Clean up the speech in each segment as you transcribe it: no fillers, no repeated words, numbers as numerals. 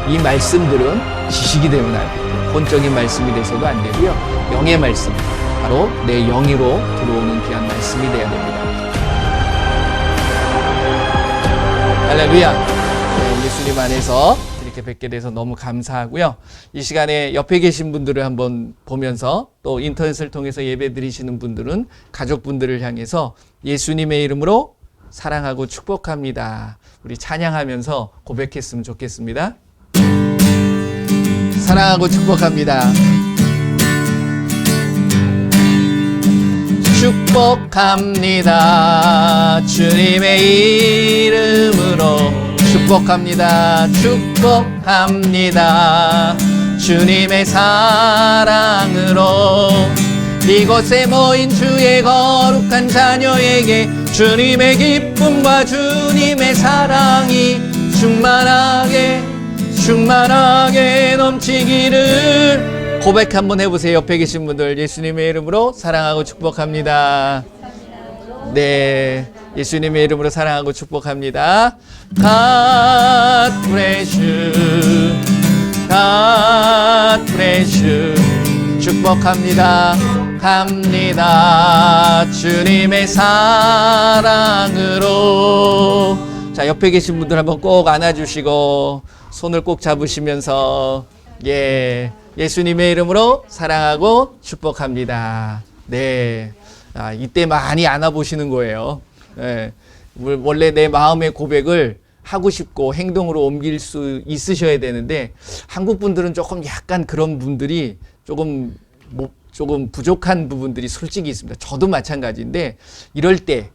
이 말씀들은 지식이 되면 안 되고 혼적인 말씀이 돼서도 안 되고요. 영의 말씀, 바로 내 영으로 들어오는 귀한 말씀이 돼야 됩니다. 할렐루야. 네, 예수님 안에서 이렇게 뵙게 돼서 너무 감사하고요. 이 시간에 옆에 계신 분들을 한번 보면서 또 인터넷을 통해서 예배 드리시는 분들은 가족분들을 향해서 예수님의 이름으로 사랑하고 축복합니다. 우리 찬양하면서 고백했으면 좋겠습니다. 사랑하고 축복합니다. 축복합니다. 주님의 이름으로 축복합니다. 축복합니다. 주님의 사랑으로 이곳에 모인 주의 거룩한 자녀에게 주님의 기쁨과 주님의 사랑이 충만하게 넘치기를 고백 한번 해보세요. 옆에 계신 분들 예수님의 이름으로 사랑하고 축복합니다. 네, 예수님의 이름으로 사랑하고 축복합니다. God bless you. God bless you. 축복합니다. 합니다. 주님의 사랑으로. 자, 옆에 계신 분들 한번 꼭 안아주시고 손을 꼭 잡으시면서 예수님의 이름으로 사랑하고 축복합니다. 네, 이때 많이 안아보시는 거예요. 네, 원래 내 마음의 고백을 하고 싶고 행동으로 옮길 수 있으셔야 되는데 한국 분들은 조금 약간 그런 분들이 조금 부족한 부분들이 솔직히 있습니다. 저도 마찬가지인데 이럴 때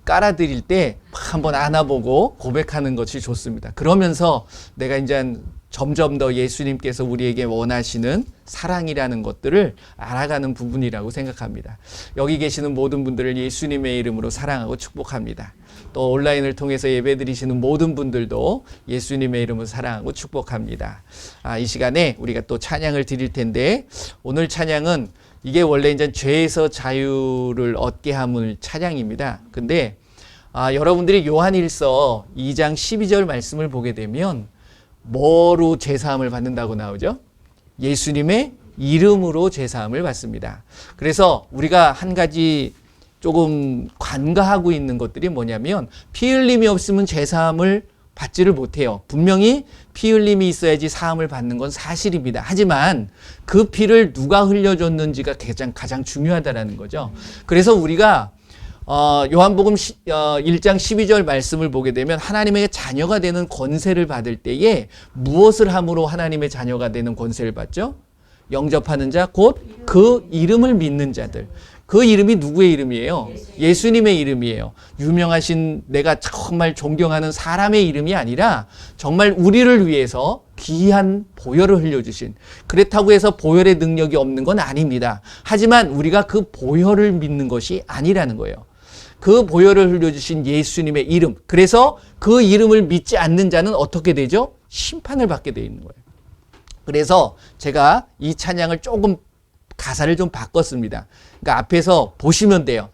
깔아드릴 때 한번 안아보고 고백하는 것이 좋습니다. 그러면서 내가 이제 점점 더 예수님께서 우리에게 원하시는 사랑이라는 것들을 알아가는 부분이라고 생각합니다. 여기 계시는 모든 분들을 예수님의 이름으로 사랑하고 축복합니다. 또 온라인을 통해서 예배드리시는 모든 분들도 예수님의 이름으로 사랑하고 축복합니다. 이 시간에 우리가 또 찬양을 드릴 텐데 오늘 찬양은 이게 원래 이제 죄에서 자유를 얻게 함을 찬양입니다. 근데 여러분들이 요한일서 2장 12절 말씀을 보게 되면 뭐로 죄사함을 받는다고 나오죠? 예수님의 이름으로 죄사함을 받습니다. 그래서 우리가 한 가지 조금 간과하고 있는 것들이 뭐냐면 피 흘림이 없으면 죄사함을 받지를 못해요. 분명히 피 흘림이 있어야지 사함을 받는 건 사실입니다. 하지만 그 피를 누가 흘려줬는지가 가장 중요하다라는 거죠. 그래서 우리가 요한복음 1장 12절 말씀을 보게 되면 하나님의 자녀가 되는 권세를 받을 때에 무엇을 함으로 하나님의 자녀가 되는 권세를 받죠? 영접하는 자, 곧 그 이름을 믿는 자들. 그 이름이 누구의 이름이에요? 예수님의 이름이에요. 유명하신 내가 정말 존경하는 사람의 이름이 아니라 정말 우리를 위해서 귀한 보혈을 흘려주신, 그렇다고 해서 보혈의 능력이 없는 건 아닙니다. 하지만 우리가 그 보혈을 믿는 것이 아니라는 거예요. 그 보혈을 흘려주신 예수님의 이름, 그래서 그 이름을 믿지 않는 자는 어떻게 되죠? 심판을 받게 되어 있는 거예요. 그래서 제가 이 찬양을 조금 가사를 좀 바꿨습니다. 그러니까 앞에서 보시면 돼요.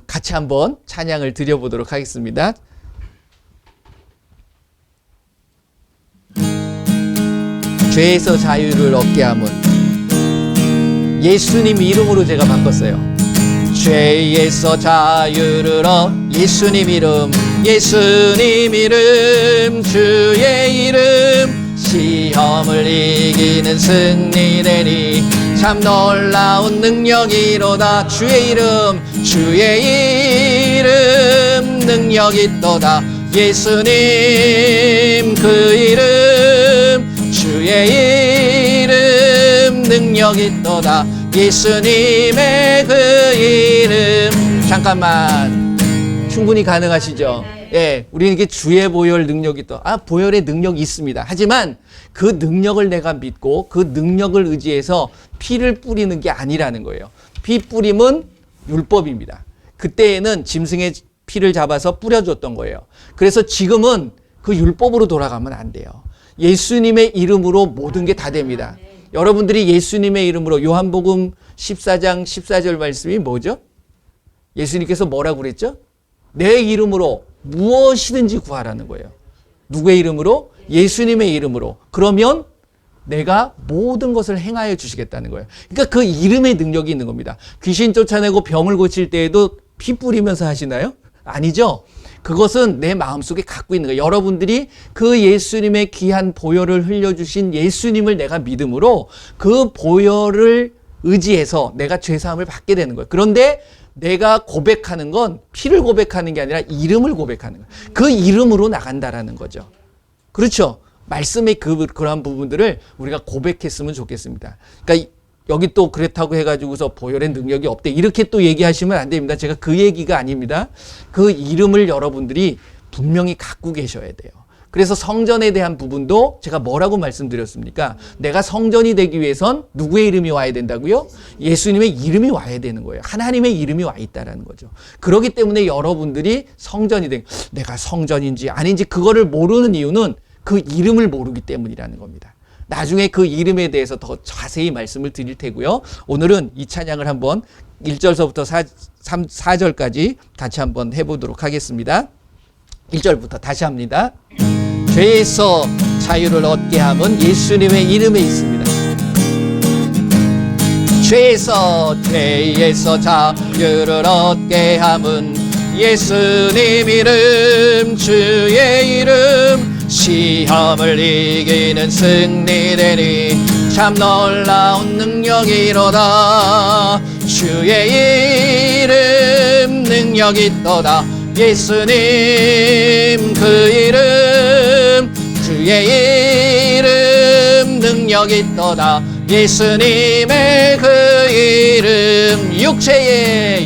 같이 한번 찬양을 드려보도록 하겠습니다. 죄에서 자유를 얻게 함은 예수님 이름으로 제가 바꿨어요. 죄에서 자유를 예수님 이름, 예수님 이름, 주의 이름, 시험을 이기는 승리되니 참 놀라운 능력이로다. 주의 이름, 주의 이름, 능력이 또다. 예수님 그 이름, 주의 이름, 능력이 또다. 예수님의 그 이름. 잠깐만, 충분히 가능하시죠? 예, 우리는 이게 주의 보혈 능력이 또, 보혈의 능력이 있습니다. 하지만 그 능력을 내가 믿고 그 능력을 의지해서 피를 뿌리는 게 아니라는 거예요. 피 뿌림은 율법입니다. 그때에는 짐승의 피를 잡아서 뿌려줬던 거예요. 그래서 지금은 그 율법으로 돌아가면 안 돼요. 예수님의 이름으로 모든 게 다 됩니다. 여러분들이 예수님의 이름으로 요한복음 14장 14절 말씀이 뭐죠? 예수님께서 뭐라고 그랬죠? 내 이름으로 무엇이든지 구하라는 거예요. 누구의 이름으로? 예수님의 이름으로. 그러면 내가 모든 것을 행하여 주시겠다는 거예요. 그러니까 그 이름의 능력이 있는 겁니다. 귀신 쫓아내고 병을 고칠 때에도 피 뿌리면서 하시나요? 아니죠. 그것은 내 마음속에 갖고 있는 거예요. 여러분들이 그 예수님의 귀한 보혈을 흘려주신 예수님을 내가 믿음으로 그 보혈을 의지해서 내가 죄사함을 받게 되는 거예요. 그런데 내가 고백하는 건 피를 고백하는 게 아니라 이름을 고백하는 거예요. 그 이름으로 나간다라는 거죠. 그렇죠. 말씀의 그러한 부분들을 우리가 고백했으면 좋겠습니다. 그러니까 여기 또 그렇다고 해가지고서 보혈의 능력이 없대 이렇게 또 얘기하시면 안 됩니다. 제가 그 얘기가 아닙니다. 그 이름을 여러분들이 분명히 갖고 계셔야 돼요. 그래서 성전에 대한 부분도 제가 뭐라고 말씀드렸습니까? 내가 성전이 되기 위해선 누구의 이름이 와야 된다고요? 예수님의 이름이 와야 되는 거예요. 하나님의 이름이 와 있다라는 거죠. 그렇기 때문에 여러분들이 성전이 내가 성전인지 아닌지 그거를 모르는 이유는 그 이름을 모르기 때문이라는 겁니다. 나중에 그 이름에 대해서 더 자세히 말씀을 드릴 테고요. 오늘은 이 찬양을 한번 1절서부터 4절까지 같이 한번 해보도록 하겠습니다. 1절부터 다시 합니다. 죄에서 자유를 얻게 함은 예수님의 이름에 있습니다. 죄에서 자유를 얻게 함은 예수님 이름 주의 이름 시험을 이기는 승리되니 참 놀라운 능력이로다. 주의 이름 능력이 있도다. 예수님 그 이름 주의 이름 능력이 있도다. 예수님의 그 이름 육체의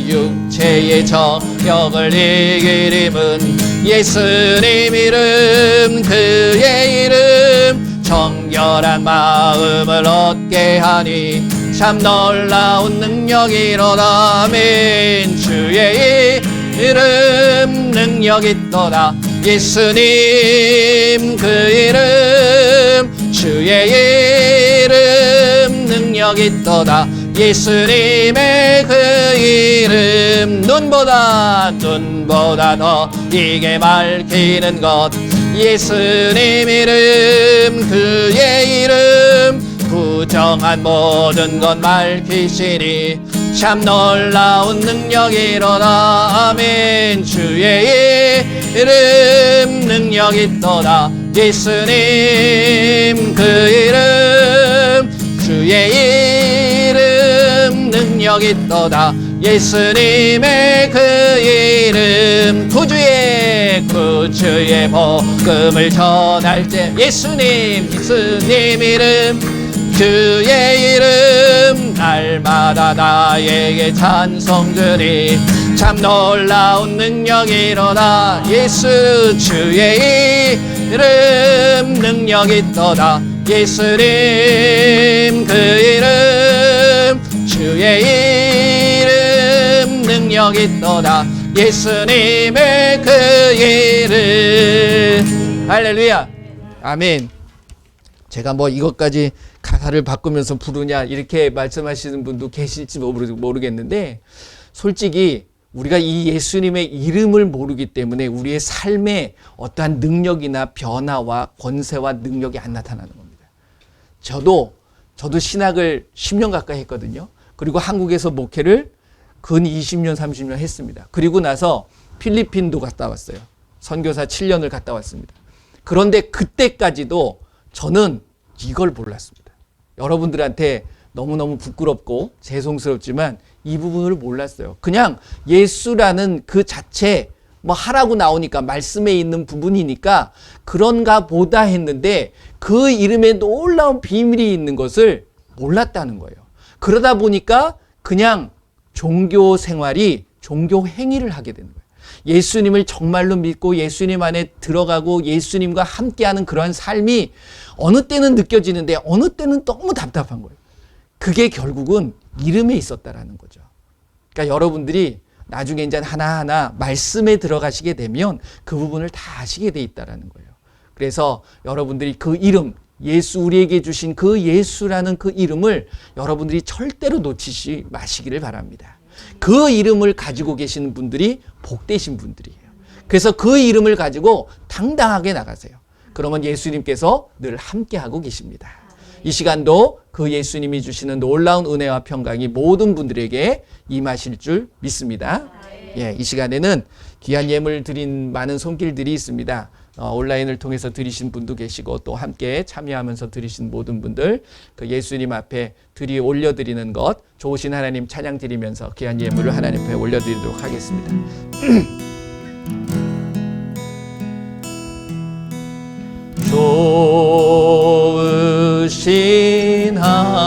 저력을 이기림은 예수님 이름 그의 이름 정결한 마음을 얻게 하니 참 놀라운 능력이로다. 아멘. 주의 이름 능력 있도다. 예수님 그 이름 주의 이름 능력 있도다. 예수님의 그 이름 눈보다 더 이게 밝히는 것 예수님 이름 그의 이름 부정한 모든 것 밝히시니 참 놀라운 능력이로다. 아멘. 주의 이름 능력 있도다. 예수님 그 이름 주의 이름 능력 있도다. 예수님의 그 이름 구주의 복음을 전할 때 예수님 이름 그의 이름 날마다 나에게 찬송드리 참 놀라운 능력이로다. 예수 주의 이름 능력 있도다. 예수님 그 이름 주의 이름 능력 있도다. 예수님의 그 이름 할렐루야 아멘. 제가 뭐 이것까지 가사를 바꾸면서 부르냐 이렇게 말씀하시는 분도 계실지 모르겠는데 솔직히 우리가 이 예수님의 이름을 모르기 때문에 우리의 삶에 어떠한 능력이나 변화와 권세와 능력이 안 나타나는 겁니다. 저도 신학을 10년 가까이 했거든요. 그리고 한국에서 목회를 근 20년 30년 했습니다. 그리고 나서 필리핀도 갔다 왔어요. 선교사 7년을 갔다 왔습니다. 그런데 그때까지도 저는 이걸 몰랐습니다. 여러분들한테 너무너무 부끄럽고 죄송스럽지만 이 부분을 몰랐어요. 그냥 예수라는 그 자체 뭐 하라고 나오니까 말씀에 있는 부분이니까 그런가 보다 했는데 그 이름에 놀라운 비밀이 있는 것을 몰랐다는 거예요. 그러다 보니까 그냥 종교 생활이 종교 행위를 하게 되는 거예요. 예수님을 정말로 믿고 예수님 안에 들어가고 예수님과 함께하는 그러한 삶이 어느 때는 느껴지는데 어느 때는 너무 답답한 거예요. 그게 결국은 이름에 있었다라는 거죠. 그러니까 여러분들이 나중에 이제 하나하나 말씀에 들어가시게 되면 그 부분을 다 아시게 돼 있다라는 거예요. 그래서 여러분들이 그 이름, 예수 우리에게 주신 그 예수라는 그 이름을 여러분들이 절대로 놓치지 마시기를 바랍니다. 그 이름을 가지고 계시는 분들이 복되신 분들이에요. 그래서 그 이름을 가지고 당당하게 나가세요. 그러면 예수님께서 늘 함께하고 계십니다. 이 시간도 그 예수님이 주시는 놀라운 은혜와 평강이 모든 분들에게 임하실 줄 믿습니다. 예, 이 시간에는 귀한 예물 드린 많은 손길들이 있습니다. 온라인을 통해서 드리신 분도 계시고 또 함께 참여하면서 드리신 모든 분들 그 예수님 앞에 올려드리는 것 좋으신 하나님 찬양 드리면서 귀한 예물을 하나님 앞에 올려드리도록 하겠습니다. 좋으신 하나님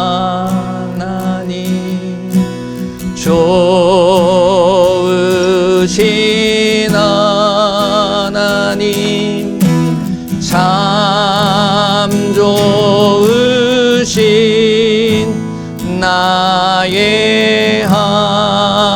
좋으신 하나님 참 좋으신 나의 하나님.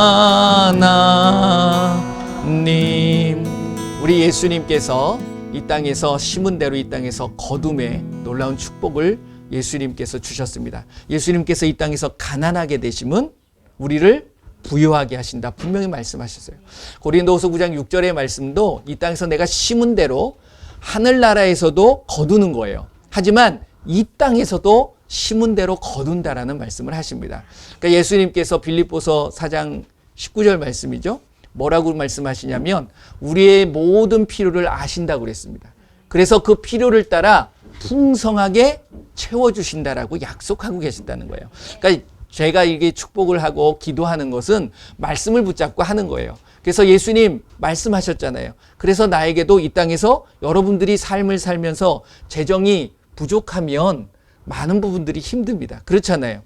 우리 예수님께서 이 땅에서 심은 대로 이 땅에서 거둠의 놀라운 축복을 예수님께서 주셨습니다. 예수님께서 이 땅에서 가난하게 되심은 우리를 부유하게 하신다. 분명히 말씀하셨어요. 고린도후서 9장 6절의 말씀도 이 땅에서 내가 심은 대로 하늘나라에서도 거두는 거예요. 하지만 이 땅에서도 심은 대로 거둔다라는 말씀을 하십니다. 그러니까 예수님께서 빌립보서 4장 19절 말씀이죠. 뭐라고 말씀하시냐면 우리의 모든 필요를 아신다고 그랬습니다. 그래서 그 필요를 따라 풍성하게 채워주신다라고 약속하고 계신다는 거예요. 그러니까 제가 이게 축복을 하고 기도하는 것은 말씀을 붙잡고 하는 거예요. 그래서 예수님 말씀하셨잖아요. 그래서 나에게도 이 땅에서 여러분들이 삶을 살면서 재정이 부족하면 많은 부분들이 힘듭니다. 그렇잖아요.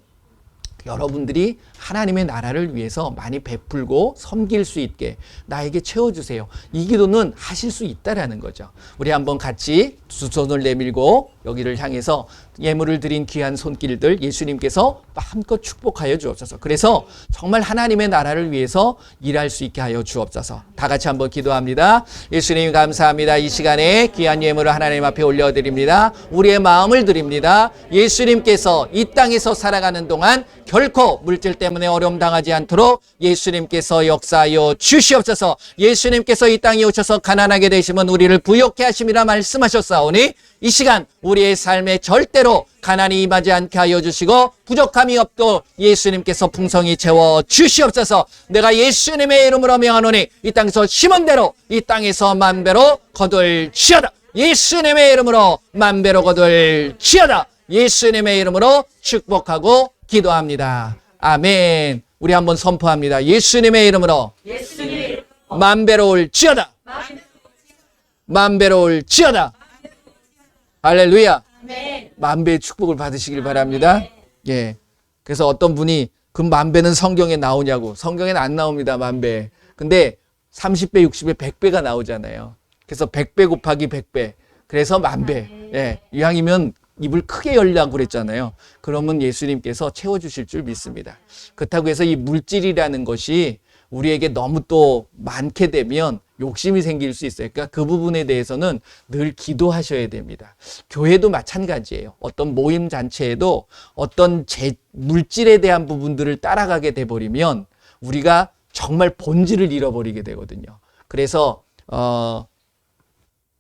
여러분들이 하나님의 나라를 위해서 많이 베풀고 섬길 수 있게 나에게 채워주세요. 이 기도는 하실 수 있다라는 거죠. 우리 한번 같이 두 손을 내밀고 여기를 향해서 예물을 드린 귀한 손길들 예수님께서 마음껏 축복하여 주옵소서. 그래서 정말 하나님의 나라를 위해서 일할 수 있게 하여 주옵소서. 다 같이 한번 기도합니다. 예수님 감사합니다. 이 시간에 귀한 예물을 하나님 앞에 올려드립니다. 우리의 마음을 드립니다. 예수님께서 이 땅에서 살아가는 동안 결코 물질 때문에 어려움 당하지 않도록 예수님께서 역사하여 주시옵소서. 예수님께서 이 땅에 오셔서 가난하게 되시면 우리를 부욕해 하심이라 말씀하셨사오니 이 시간 우리의 삶에 절대로 가난이 임하지 않게 하여 주시고 부족함이 없도록 예수님께서 풍성히 채워 주시옵소서. 내가 예수님의 이름으로 명하노니 이 땅에서 심은 대로 이 땅에서 만배로 거둘지어다. 예수님의 이름으로 만배로 거둘지어다. 예수님의 이름으로 축복하고 기도합니다. 아멘. 우리 한번 선포합니다. 예수님의 이름으로 만배로 올지어다. 만배로 올지어다. 할렐루야. 만배의 축복을 받으시길 바랍니다. 예. 그래서 어떤 분이 그 만배는 성경에 나오냐고. 성경에는 안 나옵니다. 만배. 근데 30배, 60배, 100배가 나오잖아요. 그래서 100배 곱하기 100배. 그래서 만배. 예. 이왕이면 입을 크게 열려고 그랬잖아요. 그러면 예수님께서 채워주실 줄 믿습니다. 그렇다고 해서 이 물질이라는 것이 우리에게 너무 또 많게 되면 욕심이 생길 수 있어요. 그러니까 그 부분에 대해서는 늘 기도하셔야 됩니다. 교회도 마찬가지예요. 어떤 모임 잔치에도 어떤 물질에 대한 부분들을 따라가게 돼버리면 우리가 정말 본질을 잃어버리게 되거든요. 그래서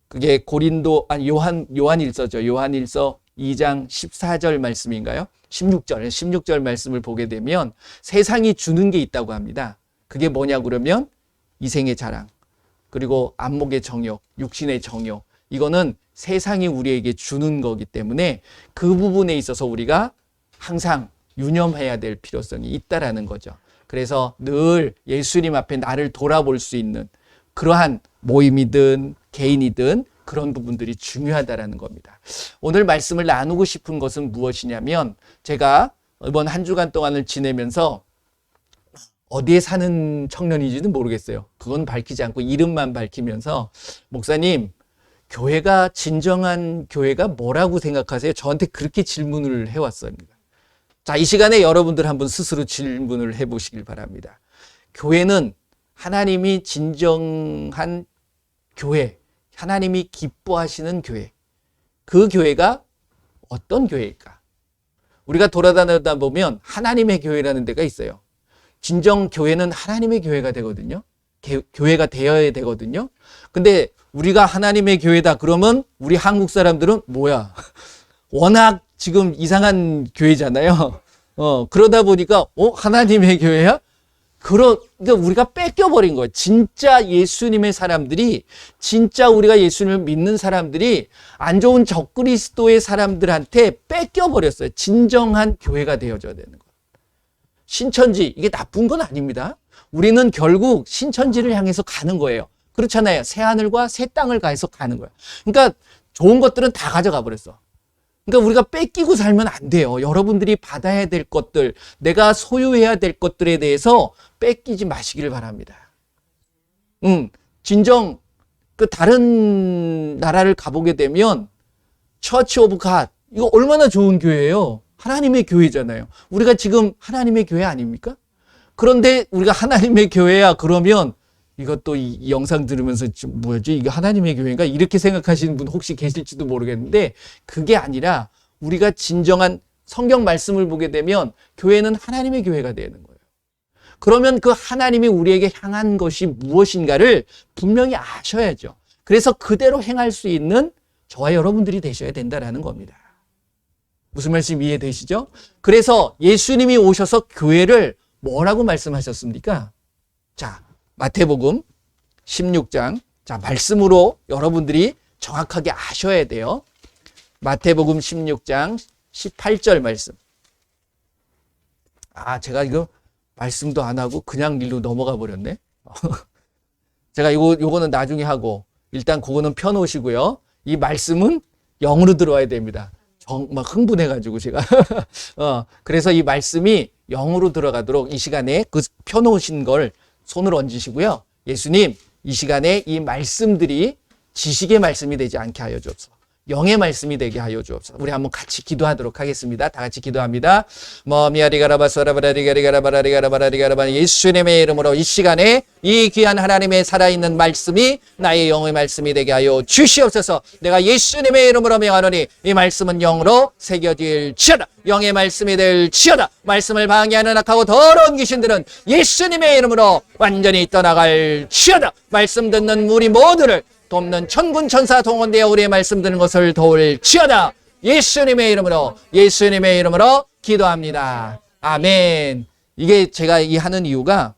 그게 요한일서죠. 요한일서 2장 14절 말씀인가요? 16절 말씀을 보게 되면 세상이 주는 게 있다고 합니다. 그게 뭐냐 그러면 이생의 자랑, 그리고 안목의 정욕, 육신의 정욕. 이거는 세상이 우리에게 주는 거기 때문에 그 부분에 있어서 우리가 항상 유념해야 될 필요성이 있다라는 거죠. 그래서 늘 예수님 앞에 나를 돌아볼 수 있는 그러한 모임이든 개인이든 그런 부분들이 중요하다라는 겁니다. 오늘 말씀을 나누고 싶은 것은 무엇이냐면 제가 이번 한 주간 동안을 지내면서 어디에 사는 청년인지는 모르겠어요. 그건 밝히지 않고 이름만 밝히면서 목사님, 교회가 진정한 교회가 뭐라고 생각하세요? 저한테 그렇게 질문을 해왔습니다. 자, 이 시간에 여러분들 한번 스스로 질문을 해보시길 바랍니다. 교회는 하나님이 진정한 교회, 하나님이 기뻐하시는 교회, 그 교회가 어떤 교회일까? 우리가 돌아다니다 보면 하나님의 교회라는 데가 있어요. 진정 교회는 하나님의 교회가 되거든요. 교회가 되어야 되거든요. 근데 우리가 하나님의 교회다 그러면 우리 한국 사람들은 뭐야? 워낙 지금 이상한 교회잖아요. 그러다 보니까 하나님의 교회야? 그러니까 우리가 뺏겨버린 거예요. 진짜 예수님의 사람들이, 진짜 우리가 예수님을 믿는 사람들이 안 좋은 적그리스도의 사람들한테 뺏겨버렸어요. 진정한 교회가 되어져야 되는 거예요. 신천지, 이게 나쁜 건 아닙니다. 우리는 결국 신천지를 향해서 가는 거예요. 그렇잖아요. 새 하늘과 새 땅을 가해서 가는 거예요. 그러니까 좋은 것들은 다 가져가 버렸어. 그러니까 우리가 뺏기고 살면 안 돼요. 여러분들이 받아야 될 것들, 내가 소유해야 될 것들에 대해서 뺏기지 마시기를 바랍니다. 진정 그 다른 나라를 가보게 되면 처치 오브 갓, 이거 얼마나 좋은 교회예요. 하나님의 교회잖아요. 우리가 지금 하나님의 교회 아닙니까? 그런데 우리가 하나님의 교회야 그러면 이것도 이 영상 들으면서 좀 뭐지? 이게 하나님의 교회인가? 이렇게 생각하시는 분 혹시 계실지도 모르겠는데 그게 아니라 우리가 진정한 성경 말씀을 보게 되면 교회는 하나님의 교회가 되는 거예요. 그러면 그 하나님이 우리에게 향한 것이 무엇인가를 분명히 아셔야죠. 그래서 그대로 행할 수 있는 저와 여러분들이 되셔야 된다라는 겁니다. 무슨 말씀 이해되시죠? 그래서 예수님이 오셔서 교회를 뭐라고 말씀하셨습니까? 자, 마태복음 16장. 자, 말씀으로 여러분들이 정확하게 아셔야 돼요. 마태복음 16장 18절 말씀. 제가 이거 말씀도 안 하고 그냥 일로 넘어가 버렸네. 제가 요거는 나중에 하고 일단 그거는 펴놓으시고요. 이 말씀은 영으로 들어와야 됩니다. 막 흥분해가지고 제가. 그래서 이 말씀이 영으로 들어가도록 이 시간에 그 펴놓으신 걸 손을 얹으시고요. 예수님, 이 시간에 이 말씀들이 지식의 말씀이 되지 않게 하여 주옵소서. 영의 말씀이 되게 하여 주옵소서. 우리 한번 같이 기도하도록 하겠습니다. 다 같이 기도합니다. 예수님의 이름으로 이 시간에 이 귀한 하나님의 살아있는 말씀이 나의 영의 말씀이 되게 하여 주시옵소서. 내가 예수님의 이름으로 명하노니 이 말씀은 영으로 새겨질지어다. 영의 말씀이 될지어다. 말씀을 방해하는 악하고 더러운 귀신들은 예수님의 이름으로 완전히 떠나갈지어다. 말씀 듣는 우리 모두를 돕는 천군 천사 동원되어 우리의 말씀 듣는 것을 도울지어다. 예수님의 이름으로 기도합니다. 아멘. 이게 제가 이 하는 이유가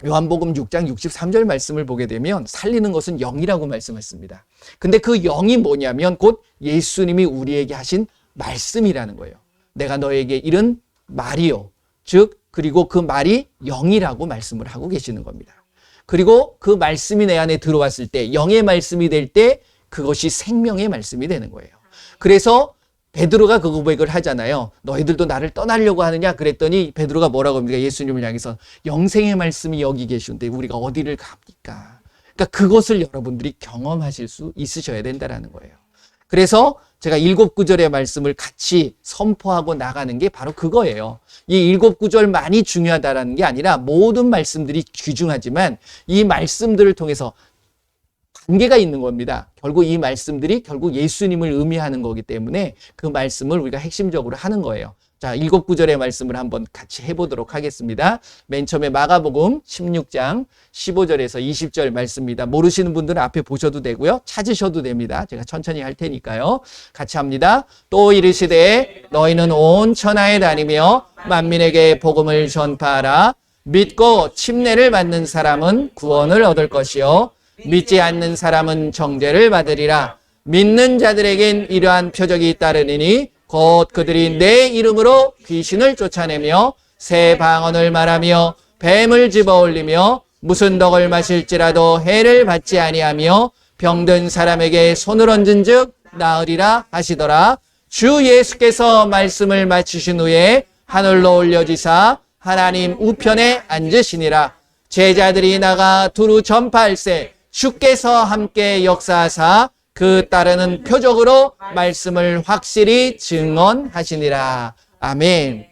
요한복음 6장 63절 말씀을 보게 되면 살리는 것은 영이라고 말씀했습니다. 근데 그 영이 뭐냐면 곧 예수님이 우리에게 하신 말씀이라는 거예요. 내가 너에게 이른 말이요. 즉 그리고 그 말이 영이라고 말씀을 하고 계시는 겁니다. 그리고 그 말씀이 내 안에 들어왔을 때 영의 말씀이 될 때 그것이 생명의 말씀이 되는 거예요. 그래서 베드로가 그 고백을 하잖아요. 너희들도 나를 떠나려고 하느냐? 그랬더니 베드로가 뭐라고 합니까? 예수님을 향해서 영생의 말씀이 여기 계시는데 우리가 어디를 갑니까? 그러니까 그것을 여러분들이 경험하실 수 있으셔야 된다는 거예요. 그래서 제가 7구절의 말씀을 같이 선포하고 나가는 게 바로 그거예요. 이 7구절만이 중요하다는 게 아니라 모든 말씀들이 귀중하지만 이 말씀들을 통해서 관계가 있는 겁니다. 결국 이 말씀들이 결국 예수님을 의미하는 거기 때문에 그 말씀을 우리가 핵심적으로 하는 거예요. 자, 7구절의 말씀을 한번 같이 해보도록 하겠습니다. 맨 처음에 마가복음 16장 15절에서 20절 말씀입니다. 모르시는 분들은 앞에 보셔도 되고요. 찾으셔도 됩니다. 제가 천천히 할 테니까요. 같이 합니다. 또 이르시되 너희는 온 천하에 다니며 만민에게 복음을 전파하라. 믿고 침례를 받는 사람은 구원을 얻을 것이요 믿지 않는 사람은 정죄를 받으리라. 믿는 자들에겐 이러한 표적이 따르니니 곧 그들이 내 이름으로 귀신을 쫓아내며 새 방언을 말하며 뱀을 집어올리며 무슨 덕을 마실지라도 해를 받지 아니하며 병든 사람에게 손을 얹은 즉 나으리라 하시더라. 주 예수께서 말씀을 마치신 후에 하늘로 올려지사 하나님 우편에 앉으시니라. 제자들이 나가 두루 전파할세 주께서 함께 역사하사 그 따르는 표적으로 말씀을 확실히 증언하시니라. 아멘.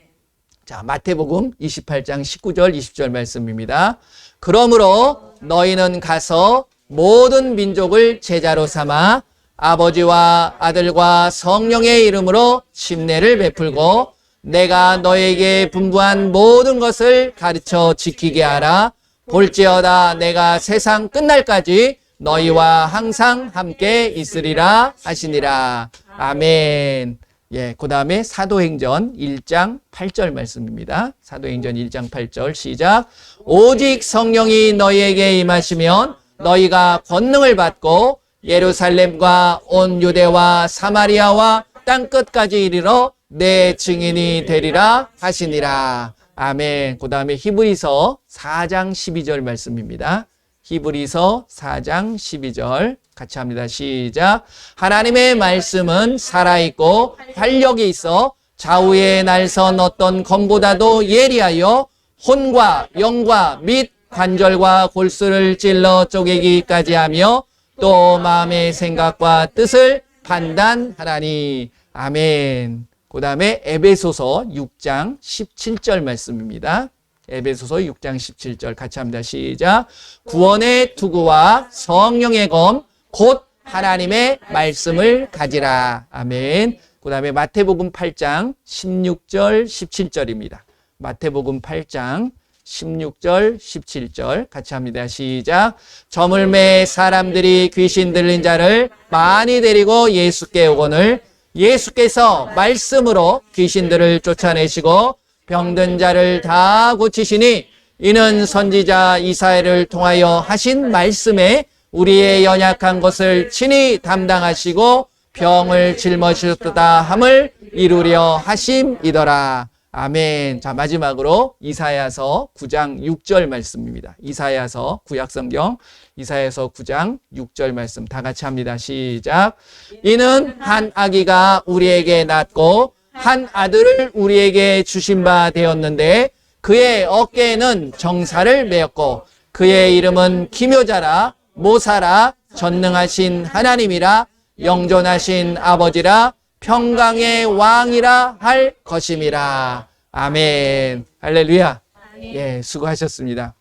자, 마태복음 28장 19절 20절 말씀입니다. 그러므로 너희는 가서 모든 민족을 제자로 삼아 아버지와 아들과 성령의 이름으로 침례를 베풀고 내가 너에게 분부한 모든 것을 가르쳐 지키게 하라. 볼지어다 내가 세상 끝날까지 너희와 항상 함께 있으리라 하시니라. 아멘. 예, 그 다음에 사도행전 1장 8절 말씀입니다. 사도행전 1장 8절 시작. 오직 성령이 너희에게 임하시면 너희가 권능을 받고 예루살렘과 온 유대와 사마리아와 땅끝까지 이르러 내 증인이 되리라 하시니라. 아멘. 그 다음에 히브리서 4장 12절 말씀입니다. 히브리서 4장 12절 같이 합니다. 시작. 하나님의 말씀은 살아있고 활력이 있어 좌우에 날선 어떤 검보다도 예리하여 혼과 영과 및 관절과 골수를 찔러 쪼개기까지 하며 또 마음의 생각과 뜻을 판단하라니. 아멘. 그 다음에 에베소서 6장 17절 말씀입니다. 에베소서 6장 17절 같이 합니다. 시작. 구원의 투구와 성령의 검 곧 하나님의 말씀을 가지라. 아멘. 그 다음에 마태복음 8장 16절 17절입니다. 마태복음 8장 16절 17절 같이 합니다. 시작. 저물매 사람들이 귀신 들린 자를 많이 데리고 예수께 오거늘 예수께서 말씀으로 귀신들을 쫓아내시고 병든 자를 다 고치시니 이는 선지자 이사야를 통하여 하신 말씀에 우리의 연약한 것을 친히 담당하시고 병을 짊어지셨다 함을 이루려 하심이더라. 아멘. 자, 마지막으로 이사야서 9장 6절 말씀입니다. 이사야서 구약성경 이사야서 9장 6절 말씀 다 같이 합니다. 시작. 이는 한 아기가 우리에게 낳고 한 아들을 우리에게 주신 바 되었는데 그의 어깨에는 정사를 메었고 그의 이름은 기묘자라 모사라 전능하신 하나님이라 영존하신 아버지라 평강의 왕이라 할 것임이라. 아멘. 할렐루야. 예, 수고하셨습니다.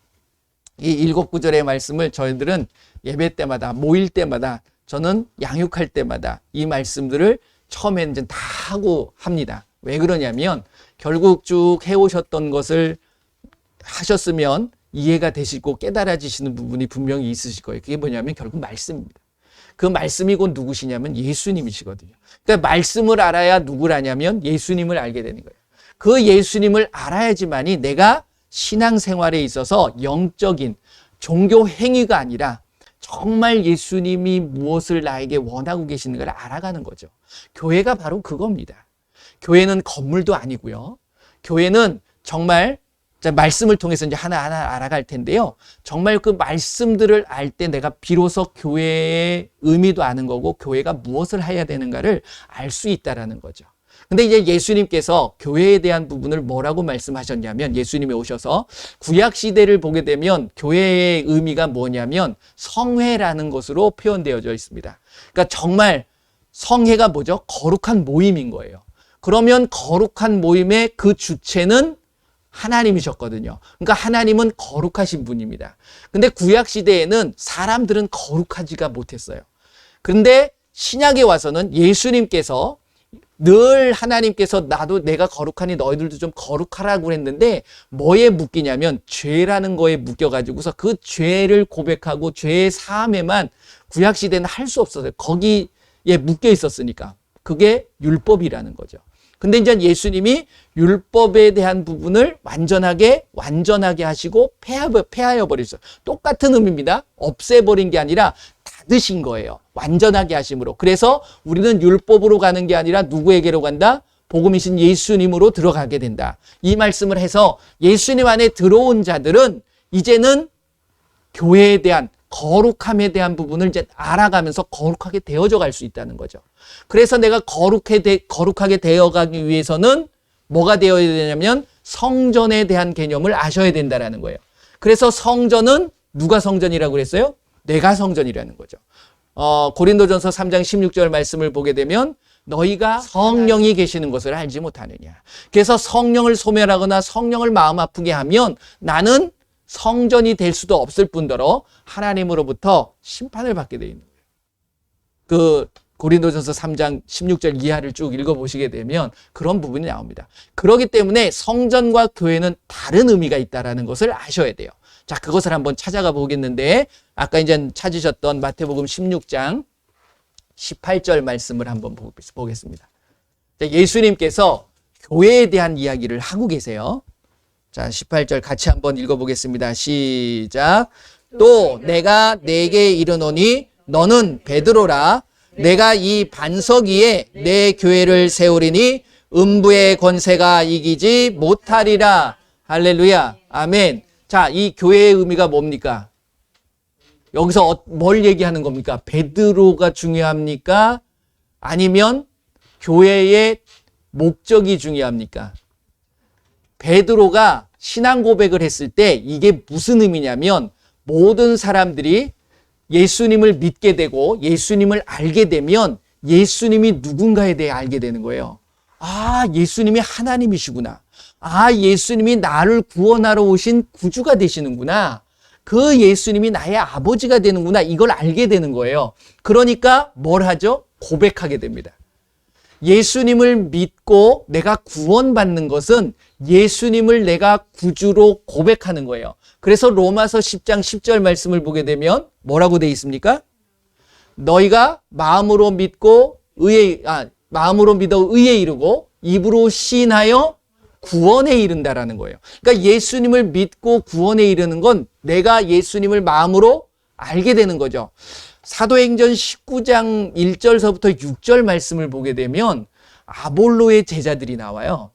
이 7구절의 말씀을 저희들은 예배 때마다 모일 때마다 저는 양육할 때마다 이 말씀들을 처음에는 다 하고 합니다. 왜 그러냐면 결국 쭉 해오셨던 것을 하셨으면 이해가 되시고 깨달아지시는 부분이 분명히 있으실 거예요. 그게 뭐냐면 결국 말씀입니다. 그 말씀이 곧 누구시냐면 예수님이시거든요. 그러니까 말씀을 알아야 누구를 아냐면 예수님을 알게 되는 거예요. 그 예수님을 알아야지만이 내가 신앙생활에 있어서 영적인 종교 행위가 아니라 정말 예수님이 무엇을 나에게 원하고 계시는가를 알아가는 거죠. 교회가 바로 그겁니다. 교회는 건물도 아니고요. 교회는 정말 말씀을 통해서 이제 하나하나 알아갈 텐데요. 정말 그 말씀들을 알 때 내가 비로소 교회의 의미도 아는 거고 교회가 무엇을 해야 되는가를 알 수 있다라는 거죠. 근데 이제 예수님께서 교회에 대한 부분을 뭐라고 말씀하셨냐면 예수님이 오셔서 구약 시대를 보게 되면 교회의 의미가 뭐냐면 성회라는 것으로 표현되어져 있습니다. 그러니까 정말 성회가 뭐죠? 거룩한 모임인 거예요. 그러면 거룩한 모임의 그 주체는 하나님이셨거든요. 그러니까 하나님은 거룩하신 분입니다. 근데 구약 시대에는 사람들은 거룩하지가 못했어요. 그런데 신약에 와서는 예수님께서 늘 하나님께서 나도 내가 거룩하니 너희들도 좀 거룩하라고 했는데 뭐에 묶이냐면 죄라는 거에 묶여가지고서 그 죄를 고백하고 죄의 사함에만 구약 시대는 할 수 없었어요. 거기에 묶여 있었으니까. 그게 율법이라는 거죠. 근데 이제 예수님이 율법에 대한 부분을 완전하게 하시고 폐하여 버리셨어요. 똑같은 의미입니다. 없애버린 게 아니라 닫으신 거예요. 완전하게 하심으로. 그래서 우리는 율법으로 가는 게 아니라 누구에게로 간다? 복음이신 예수님으로 들어가게 된다. 이 말씀을 해서 예수님 안에 들어온 자들은 이제는 교회에 대한 거룩함에 대한 부분을 이제 알아가면서 거룩하게 되어져 갈 수 있다는 거죠. 그래서 내가 거룩하게 되어가기 위해서는 뭐가 되어야 되냐면 성전에 대한 개념을 아셔야 된다는 거예요. 그래서 성전은 누가 성전이라고 그랬어요? 내가 성전이라는 거죠. 고린도전서 3장 16절 말씀을 보게 되면 너희가 성령이 계시는 것을 알지 못하느냐. 그래서 성령을 소멸하거나 성령을 마음 아프게 하면 나는 성전이 될 수도 없을 뿐더러 하나님으로부터 심판을 받게 되어 있는 거예요. 그 고린도전서 3장 16절 이하를 쭉 읽어보시게 되면 그런 부분이 나옵니다. 그렇기 때문에 성전과 교회는 다른 의미가 있다는 것을 아셔야 돼요. 자, 그것을 한번 찾아가 보겠는데, 아까 이제 찾으셨던 마태복음 16장 18절 말씀을 한번 보겠습니다. 자, 예수님께서 교회에 대한 이야기를 하고 계세요. 자, 18절 같이 한번 읽어보겠습니다. 시작. 또 내가 네게 이르노니 너는 베드로라. 내가 이 반석 위에 내 교회를 세우리니 음부의 권세가 이기지 못하리라. 할렐루야. 아멘. 자, 이 교회의 의미가 뭡니까? 여기서 뭘 얘기하는 겁니까? 베드로가 중요합니까? 아니면 교회의 목적이 중요합니까? 베드로가 신앙 고백을 했을 때 이게 무슨 의미냐면 모든 사람들이 예수님을 믿게 되고 예수님을 알게 되면 예수님이 누군가에 대해 알게 되는 거예요. 아, 예수님이 하나님이시구나. 아, 예수님이 나를 구원하러 오신 구주가 되시는구나. 그 예수님이 나의 아버지가 되는구나. 이걸 알게 되는 거예요. 그러니까 뭘 하죠? 고백하게 됩니다. 예수님을 믿고 내가 구원받는 것은 예수님을 내가 구주로 고백하는 거예요. 그래서 로마서 10장 10절 말씀을 보게 되면 뭐라고 되어 있습니까? 너희가 마음으로 믿고 마음으로 믿어 의에 이르고 입으로 시인하여 구원에 이른다라는 거예요. 그러니까 예수님을 믿고 구원에 이르는 건 내가 예수님을 마음으로 알게 되는 거죠. 사도행전 19장 1절서부터 6절 말씀을 보게 되면 아볼로의 제자들이 나와요.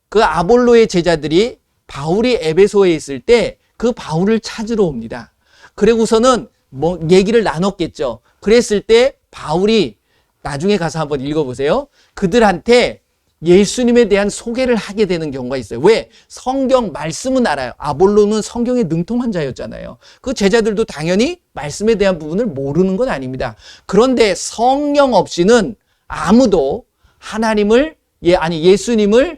그 아볼로의 제자들이 바울이 에베소에 있을 때 그 바울을 찾으러 옵니다. 그리고서는 뭐 얘기를 나눴겠죠. 그랬을 때 바울이 나중에 가서 한번 읽어보세요. 그들한테 예수님에 대한 소개를 하게 되는 경우가 있어요. 왜? 성경 말씀은 알아요. 아볼로는 성경에 능통한 자였잖아요. 그 제자들도 당연히 말씀에 대한 부분을 모르는 건 아닙니다. 그런데 성령 없이는 아무도 예수님을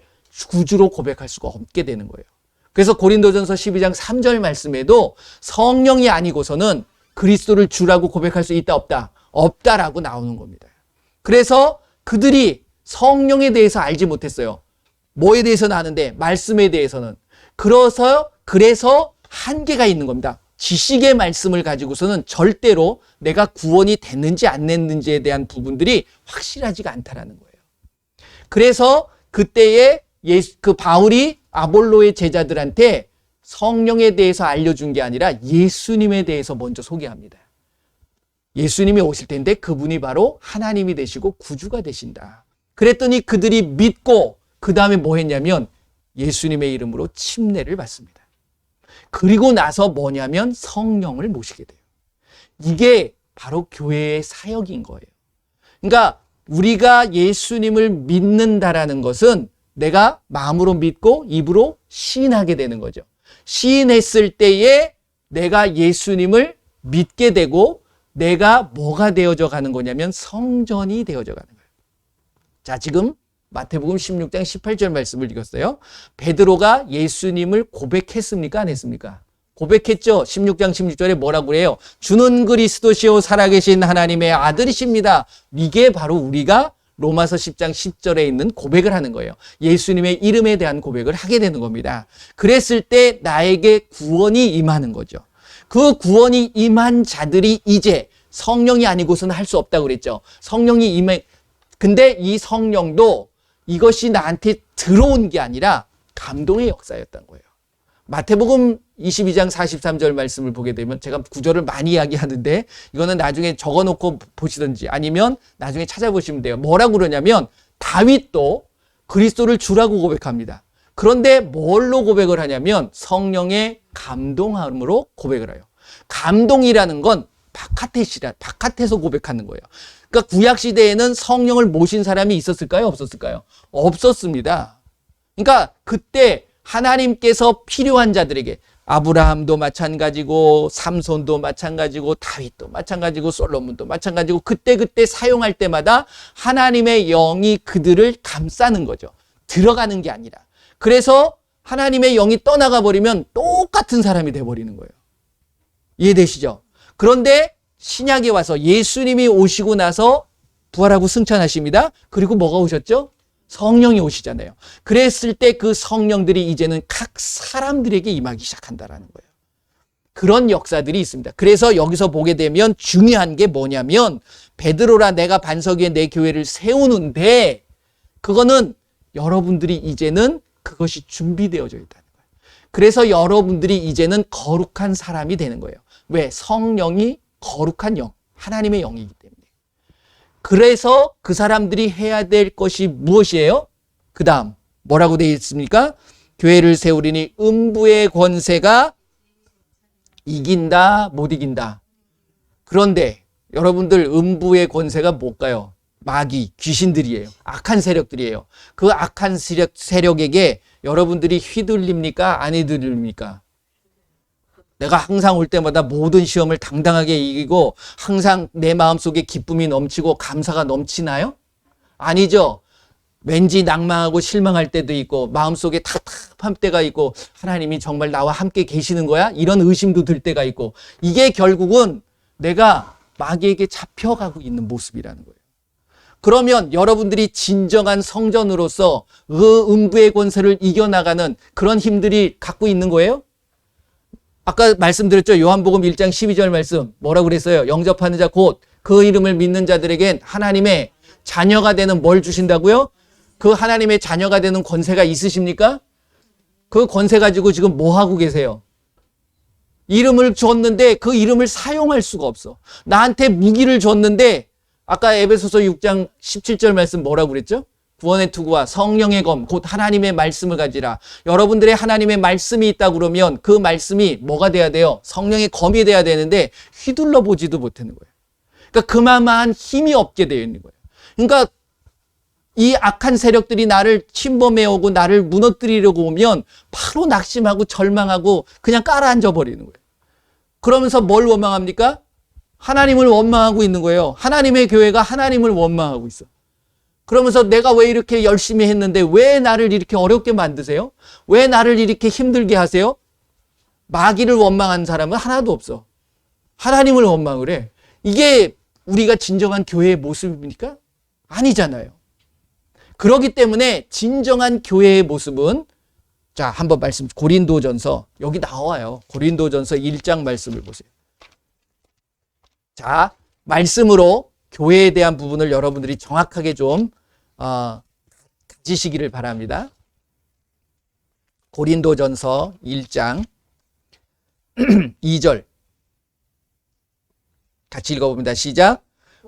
구주로 고백할 수가 없게 되는 거예요. 그래서 고린도전서 12장 3절 말씀에도 성령이 아니고서는 그리스도를 주라고 고백할 수 있다 없다? 없다라고 나오는 겁니다. 그래서 그들이 성령에 대해서 알지 못했어요. 뭐에 대해서는 아는데 말씀에 대해서는. 그래서 한계가 있는 겁니다. 지식의 말씀을 가지고서는 절대로 내가 구원이 됐는지 안 됐는지에 대한 부분들이 확실하지가 않다라는 거예요. 그래서 그때에 그 바울이 아볼로의 제자들한테 성령에 대해서 알려준 게 아니라 예수님에 대해서 먼저 소개합니다. 예수님이 오실 텐데 그분이 바로 하나님이 되시고 구주가 되신다. 그랬더니 그들이 믿고 그 다음에 뭐 했냐면 예수님의 이름으로 침례를 받습니다. 그리고 나서 뭐냐면 성령을 모시게 돼요. 이게 바로 교회의 사역인 거예요. 그러니까 우리가 예수님을 믿는다라는 것은 내가 마음으로 믿고 입으로 시인하게 되는 거죠. 시인했을 때에 내가 예수님을 믿게 되고 내가 뭐가 되어져 가는 거냐면 성전이 되어져 가는 거예요. 자, 지금 마태복음 16장 18절 말씀을 읽었어요. 베드로가 예수님을 고백했습니까? 안 했습니까? 고백했죠. 16장 16절에 뭐라고 그래요? 주는 그리스도시요 살아계신 하나님의 아들이십니다. 이게 바로 우리가 로마서 10장 10절에 있는 고백을 하는 거예요. 예수님의 이름에 대한 고백을 하게 되는 겁니다. 그랬을 때 나에게 구원이 임하는 거죠. 그 구원이 임한 자들이 이제 성령이 아니고서는 할 수 없다고 그랬죠. 성령이 근데 이 성령도 이것이 나한테 들어온 게 아니라 감동의 역사였던 거예요. 마태복음 22장 43절 말씀을 보게 되면 제가 구절을 많이 이야기하는데 이거는 나중에 적어놓고 보시든지 아니면 나중에 찾아보시면 돼요. 뭐라고 그러냐면 다윗도 그리스도를 주라고 고백합니다. 그런데 뭘로 고백을 하냐면 성령의 감동함으로 고백을 해요. 감동이라는 건 바깥에서 고백하는 거예요. 그러니까 구약시대에는 성령을 모신 사람이 있었을까요? 없었을까요? 없었습니다. 그러니까 그때 하나님께서 필요한 자들에게 아브라함도 마찬가지고 삼손도 마찬가지고 다윗도 마찬가지고 솔로몬도 마찬가지고 그때 사용할 때마다 하나님의 영이 그들을 감싸는 거죠. 들어가는 게 아니라. 그래서 하나님의 영이 떠나가 버리면 똑같은 사람이 돼버리는 거예요. 이해되시죠? 그런데 신약에 와서 예수님이 오시고 나서 부활하고 승천하십니다. 그리고 뭐가 오셨죠? 성령이 오시잖아요. 그랬을 때 그 성령들이 이제는 각 사람들에게 임하기 시작한다라는 거예요. 그런 역사들이 있습니다. 그래서 여기서 보게 되면 중요한 게 뭐냐면 베드로라 내가 반석 위에 내 교회를 세우는데 그거는 여러분들이 이제는 그것이 준비되어져 있다는 거예요. 그래서 여러분들이 이제는 거룩한 사람이 되는 거예요. 왜? 성령이 거룩한 영, 하나님의 영이기 때문에. 그래서 그 사람들이 해야 될 것이 무엇이에요? 그 다음 뭐라고 되어 있습니까? 교회를 세우리니 음부의 권세가 이긴다, 못 이긴다. 그런데 여러분들 음부의 권세가 뭘까요? 마귀, 귀신들이에요. 악한 세력들이에요. 그 악한 세력에게 여러분들이 휘둘립니까? 안 휘둘립니까? 내가 항상 올 때마다 모든 시험을 당당하게 이기고 항상 내 마음속에 기쁨이 넘치고 감사가 넘치나요? 아니죠. 왠지 낭망하고 실망할 때도 있고 마음속에 답답한 때가 있고 하나님이 정말 나와 함께 계시는 거야? 이런 의심도 들 때가 있고 이게 결국은 내가 마귀에게 잡혀가고 있는 모습이라는 거예요. 그러면 여러분들이 진정한 성전으로서 그 음부의 권세를 이겨나가는 그런 힘들이 갖고 있는 거예요? 아까 말씀드렸죠. 요한복음 1장 12절 말씀 뭐라고 그랬어요? 영접하는 자 곧 그 이름을 믿는 자들에겐 하나님의 자녀가 되는 뭘 주신다고요? 그 하나님의 자녀가 되는 권세가 있으십니까? 그 권세 가지고 지금 뭐 하고 계세요? 이름을 줬는데 그 이름을 사용할 수가 없어. 나한테 무기를 줬는데 아까 에베소서 6장 17절 말씀 뭐라고 그랬죠? 구원의 투구와 성령의 검, 곧 하나님의 말씀을 가지라. 여러분들의 하나님의 말씀이 있다 그러면 그 말씀이 뭐가 돼야 돼요? 성령의 검이 돼야 되는데 휘둘러 보지도 못하는 거예요. 그러니까 그만한 힘이 없게 되어 있는 거예요. 그러니까 이 악한 세력들이 나를 침범해 오고 나를 무너뜨리려고 오면 바로 낙심하고 절망하고 그냥 깔아앉아 버리는 거예요. 그러면서 뭘 원망합니까? 하나님을 원망하고 있는 거예요. 하나님의 교회가 하나님을 원망하고 있어. 그러면서 내가 왜 이렇게 열심히 했는데 왜 나를 이렇게 어렵게 만드세요? 왜 나를 이렇게 힘들게 하세요? 마귀를 원망한 사람은 하나도 없어. 하나님을 원망을 해. 이게 우리가 진정한 교회의 모습입니까? 아니잖아요. 그렇기 때문에 진정한 교회의 모습은 자, 한번 말씀 고린도전서 여기 나와요. 고린도전서 1장 말씀을 보세요. 자, 말씀으로 교회에 대한 부분을 여러분들이 정확하게 좀 가지시기를 바랍니다. 고린도전서 1장 2절 같이 읽어봅니다. 시작.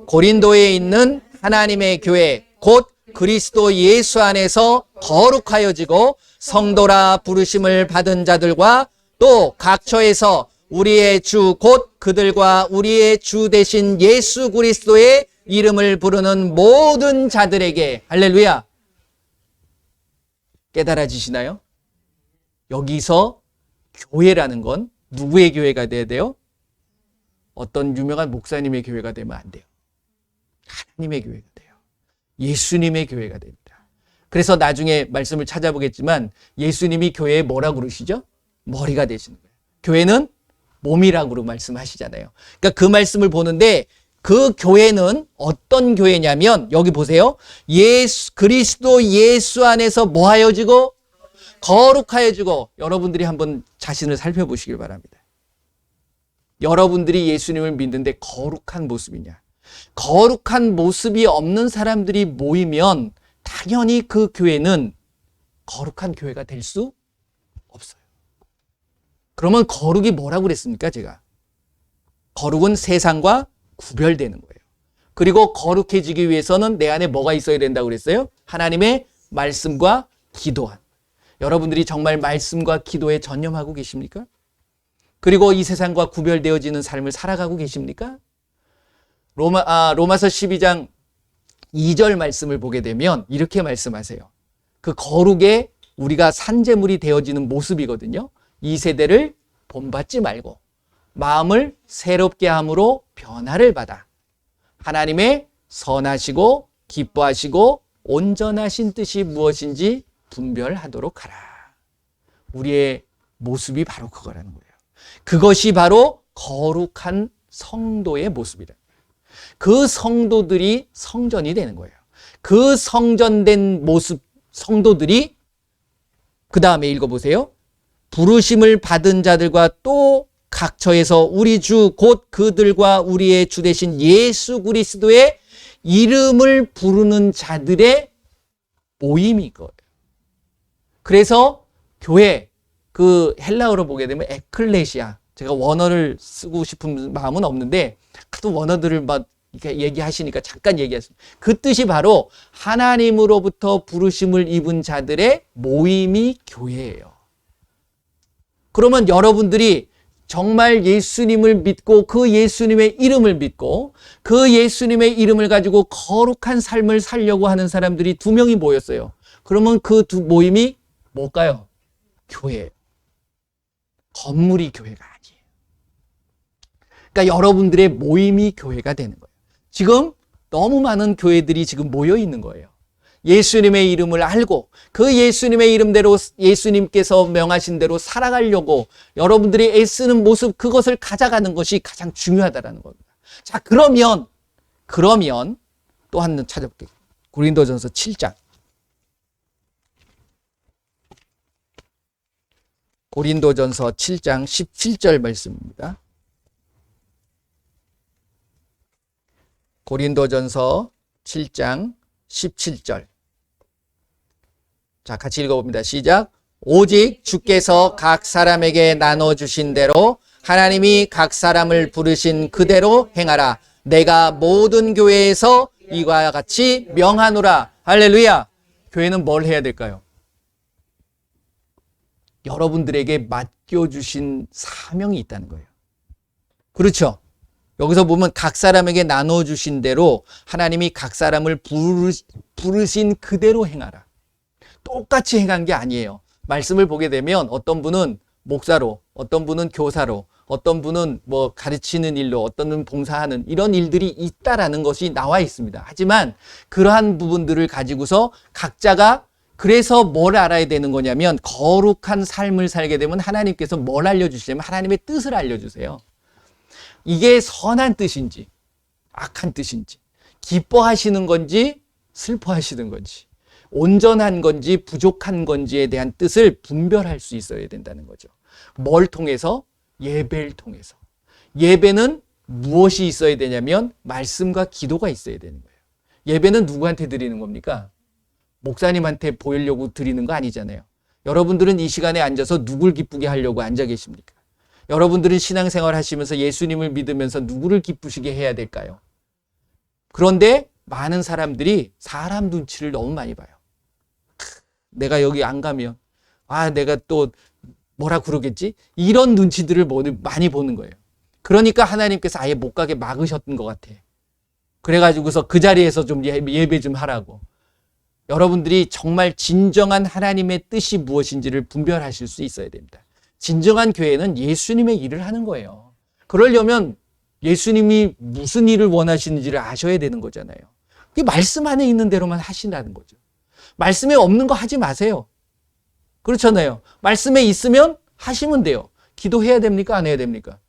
고린도에 있는 하나님의 교회 곧 그리스도 예수 안에서 거룩하여지고 성도라 부르심을 받은 자들과 또 각처에서 우리의 주 곧 그들과 우리의 주 되신 예수 그리스도의 이름을 부르는 모든 자들에게 할렐루야. 깨달아지시나요? 여기서 교회라는 건 누구의 교회가 돼야 돼요? 어떤 유명한 목사님의 교회가 되면 안 돼요. 하나님의 교회가 돼요. 예수님의 교회가 됩니다. 그래서 나중에 말씀을 찾아보겠지만 예수님이 교회에 뭐라고 그러시죠? 머리가 되시는 거예요. 교회는 몸이라고 말씀하시잖아요. 그러니까 그 말씀을 보는데 그 교회는 어떤 교회냐면 여기 보세요. 그리스도 예수 안에서 뭐 하여지고 거룩하여지고 여러분들이 한번 자신을 살펴보시길 바랍니다. 여러분들이 예수님을 믿는데 거룩한 모습이냐? 거룩한 모습이 없는 사람들이 모이면 당연히 그 교회는 거룩한 교회가 될 수 없어요. 그러면 거룩이 뭐라고 그랬습니까? 제가 거룩은 세상과 구별되는 거예요. 그리고 거룩해지기 위해서는 내 안에 뭐가 있어야 된다고 그랬어요? 하나님의 말씀과 기도한. 여러분들이 정말 말씀과 기도에 전념하고 계십니까? 그리고 이 세상과 구별되어지는 삶을 살아가고 계십니까? 로마서 12장 2절 말씀을 보게 되면 이렇게 말씀하세요. 그 거룩에 우리가 산재물이 되어지는 모습이거든요. 이 세대를 본받지 말고 마음을 새롭게 함으로 변화를 받아 하나님의 선하시고 기뻐하시고 온전하신 뜻이 무엇인지 분별하도록 하라. 우리의 모습이 바로 그거라는 거예요. 그것이 바로 거룩한 성도의 모습이다. 그 성도들이 성전이 되는 거예요. 그 성전된 모습 성도들이 그 다음에 읽어보세요. 부르심을 받은 자들과 또 각처에서 우리 주 곧 그들과 우리의 주 되신 예수 그리스도의 이름을 부르는 자들의 모임인 거예요. 그래서 교회, 그 헬라어로 보게 되면 에클레시아, 제가 원어를 쓰고 싶은 마음은 없는데 하도 원어들을 막 이렇게 얘기하시니까 잠깐 얘기했습니다. 그 뜻이 바로 하나님으로부터 부르심을 입은 자들의 모임이 교회예요. 그러면 여러분들이 정말 예수님을 믿고 그 예수님의 이름을 믿고 그 예수님의 이름을 가지고 거룩한 삶을 살려고 하는 사람들이 2명이 모였어요. 그러면 그 두 모임이 뭘까요? 교회예요. 건물이 교회가 아니에요. 그러니까 여러분들의 모임이 교회가 되는 거예요. 지금 너무 많은 교회들이 지금 모여 있는 거예요. 예수님의 이름을 알고 그 예수님의 이름대로 예수님께서 명하신 대로 살아가려고 여러분들이 애쓰는 모습, 그것을 가져가는 것이 가장 중요하다는 겁니다. 자, 그러면 또 한 번 찾아볼게요. 고린도전서 7장. 고린도전서 7장 17절 말씀입니다. 고린도전서 7장 17절. 자, 같이 읽어봅니다. 시작. 오직 주께서 각 사람에게 나눠주신 대로 하나님이 각 사람을 부르신 그대로 행하라. 내가 모든 교회에서 이와 같이 명하노라. 할렐루야. 교회는 뭘 해야 될까요? 여러분들에게 맡겨주신 사명이 있다는 거예요. 그렇죠? 여기서 보면 각 사람에게 나눠주신 대로 하나님이 각 사람을 부르신 그대로 행하라. 똑같이 행한 게 아니에요. 말씀을 보게 되면 어떤 분은 목사로, 어떤 분은 교사로, 어떤 분은 뭐 가르치는 일로, 어떤 분은 봉사하는 이런 일들이 있다라는 것이 나와 있습니다. 하지만 그러한 부분들을 가지고서 각자가 그래서 뭘 알아야 되는 거냐면 거룩한 삶을 살게 되면 하나님께서 뭘 알려주시냐면 하나님의 뜻을 알려주세요. 이게 선한 뜻인지 악한 뜻인지 기뻐하시는 건지 슬퍼하시는 건지 온전한 건지 부족한 건지에 대한 뜻을 분별할 수 있어야 된다는 거죠. 뭘 통해서? 예배를 통해서. 예배는 무엇이 있어야 되냐면 말씀과 기도가 있어야 되는 거예요. 예배는 누구한테 드리는 겁니까? 목사님한테 보이려고 드리는 거 아니잖아요. 여러분들은 이 시간에 앉아서 누굴 기쁘게 하려고 앉아 계십니까? 여러분들은 신앙생활 하시면서 예수님을 믿으면서 누구를 기쁘시게 해야 될까요? 그런데 많은 사람들이 사람 눈치를 너무 많이 봐요. 내가 여기 안 가면 내가 또 뭐라 그러겠지? 이런 눈치들을 많이 보는 거예요. 그러니까 하나님께서 아예 못 가게 막으셨던 것 같아. 그래가지고서 그 자리에서 좀 예배 좀 하라고. 여러분들이 정말 진정한 하나님의 뜻이 무엇인지를 분별하실 수 있어야 됩니다. 진정한 교회는 예수님의 일을 하는 거예요. 그러려면 예수님이 무슨 일을 원하시는지를 아셔야 되는 거잖아요. 그게 말씀 안에 있는 대로만 하신다는 거죠. 말씀에 없는 거 하지 마세요. 그렇잖아요. 말씀에 있으면 하시면 돼요. 기도해야 됩니까? 안 해야 됩니까?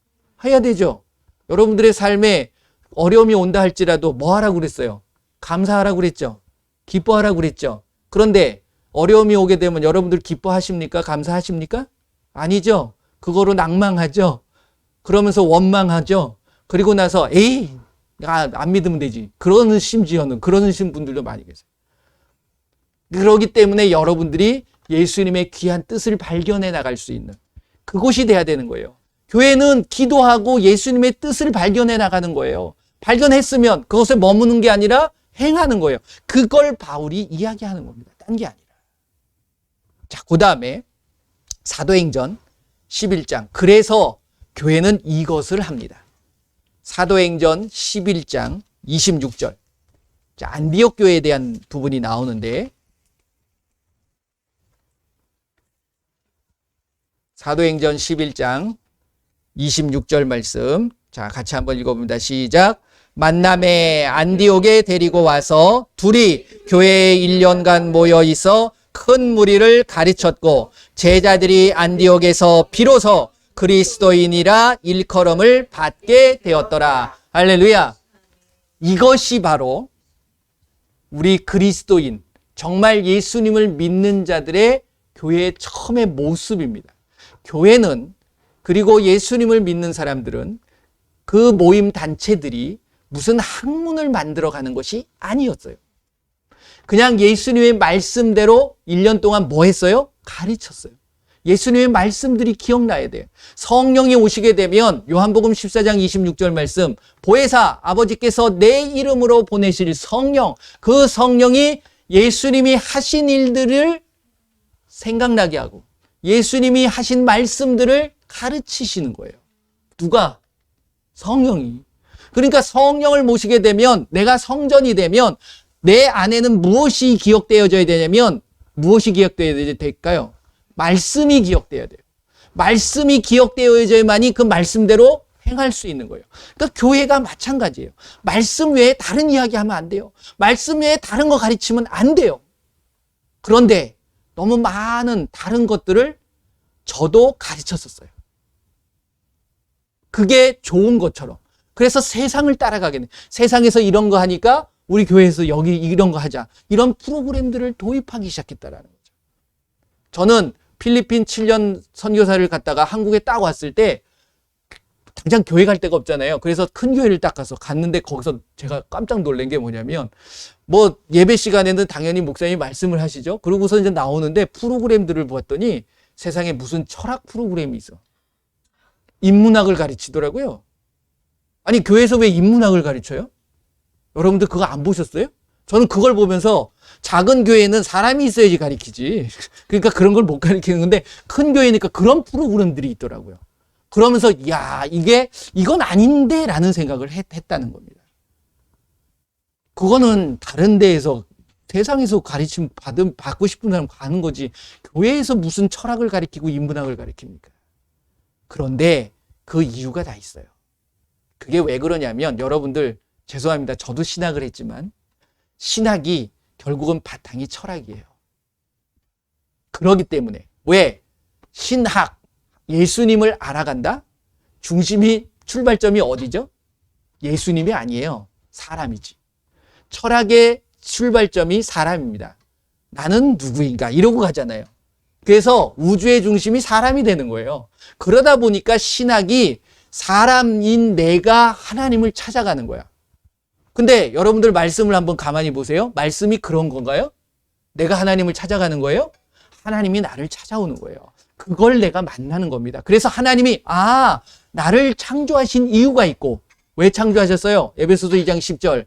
해야 되죠. 여러분들의 삶에 어려움이 온다 할지라도 뭐 하라고 그랬어요? 감사하라고 그랬죠. 기뻐하라고 그랬죠. 그런데 어려움이 오게 되면 여러분들 기뻐하십니까? 감사하십니까? 아니죠. 그거로 낭망하죠. 그러면서 원망하죠. 그리고 나서 안 믿으면 되지. 그러는 심지어는 그러는 분들도 많이 계세요. 그렇기 때문에 여러분들이 예수님의 귀한 뜻을 발견해 나갈 수 있는 그곳이 돼야 되는 거예요. 교회는 기도하고 예수님의 뜻을 발견해 나가는 거예요. 발견했으면 그것에 머무는 게 아니라 행하는 거예요. 그걸 바울이 이야기하는 겁니다. 딴 게 아니라. 자, 그 다음에 사도행전 11장. 그래서 교회는 이것을 합니다. 사도행전 11장 26절. 자, 안디옥 교회에 대한 부분이 나오는데 사도행전 11장 26절 말씀. 자, 같이 한번 읽어봅니다. 시작. 만남에 안디옥에 데리고 와서 둘이 교회에 1년간 모여 있어 큰 무리를 가르쳤고 제자들이 안디옥에서 비로소 그리스도인이라 일컬음을 받게 되었더라. 할렐루야. 이것이 바로 우리 그리스도인, 정말 예수님을 믿는 자들의 교회의 처음의 모습입니다. 교회는 그리고 예수님을 믿는 사람들은 그 모임 단체들이 무슨 학문을 만들어 가는 것이 아니었어요. 그냥 예수님의 말씀대로 1년 동안 뭐 했어요? 가르쳤어요. 예수님의 말씀들이 기억나야 돼요. 성령이 오시게 되면 요한복음 14장 26절 말씀, 보혜사 아버지께서 내 이름으로 보내실 성령, 그 성령이 예수님이 하신 일들을 생각나게 하고 예수님이 하신 말씀들을 가르치시는 거예요. 누가? 성령이. 그러니까 성령을 모시게 되면, 내가 성전이 되면 내 안에는 무엇이 기억되어져야 되냐면, 무엇이 기억되어야 될까요? 말씀이 기억되어야 돼요. 말씀이 기억되어야만이 그 말씀대로 행할 수 있는 거예요. 그러니까 교회가 마찬가지예요. 말씀 외에 다른 이야기 하면 안 돼요. 말씀 외에 다른 거 가르치면 안 돼요. 그런데 너무 많은 다른 것들을 저도 가르쳤었어요. 그게 좋은 것처럼. 그래서 세상을 따라가겠네. 세상에서 이런 거 하니까 우리 교회에서 여기 이런 거 하자. 이런 프로그램들을 도입하기 시작했다라는 거죠. 저는 필리핀 7년 선교사를 갔다가 한국에 딱 왔을 때 당장 교회 갈 데가 없잖아요. 그래서 큰 교회를 딱 가서 갔는데 거기서 제가 깜짝 놀란 게 뭐냐면, 뭐 예배 시간에는 당연히 목사님이 말씀을 하시죠. 그러고서 이제 나오는데 프로그램들을 보았더니 세상에 무슨 철학 프로그램이 있어. 인문학을 가르치더라고요. 아니, 교회에서 왜 인문학을 가르쳐요? 여러분들 그거 안 보셨어요? 저는 그걸 보면서 작은 교회는 사람이 있어야지 가르치지. 그러니까 그런 걸 못 가르치는 건데 큰 교회니까 그런 프로그램들이 있더라고요. 그러면서 야, 이건 아닌데 라는 생각을 했다는 겁니다. 그거는 다른 데에서 세상에서 가르침 받고 싶은 사람 가는 거지, 교회에서 무슨 철학을 가르치고 인문학을 가르칩니까? 그런데 그 이유가 다 있어요. 그게 왜 그러냐면, 여러분들 죄송합니다. 저도 신학을 했지만 신학이 결국은 바탕이 철학이에요. 그러기 때문에 왜? 신학, 예수님을 알아간다? 중심이, 출발점이 어디죠? 예수님이 아니에요. 사람이지. 철학의 출발점이 사람입니다. 나는 누구인가? 이러고 가잖아요. 그래서 우주의 중심이 사람이 되는 거예요. 그러다 보니까 신학이 사람인 내가 하나님을 찾아가는 거야. 근데 여러분들 말씀을 한번 가만히 보세요. 말씀이 그런 건가요? 내가 하나님을 찾아가는 거예요? 하나님이 나를 찾아오는 거예요. 그걸 내가 만나는 겁니다. 그래서 하나님이 나를 창조하신 이유가 있고, 왜 창조하셨어요? 에베소서 2장 10절.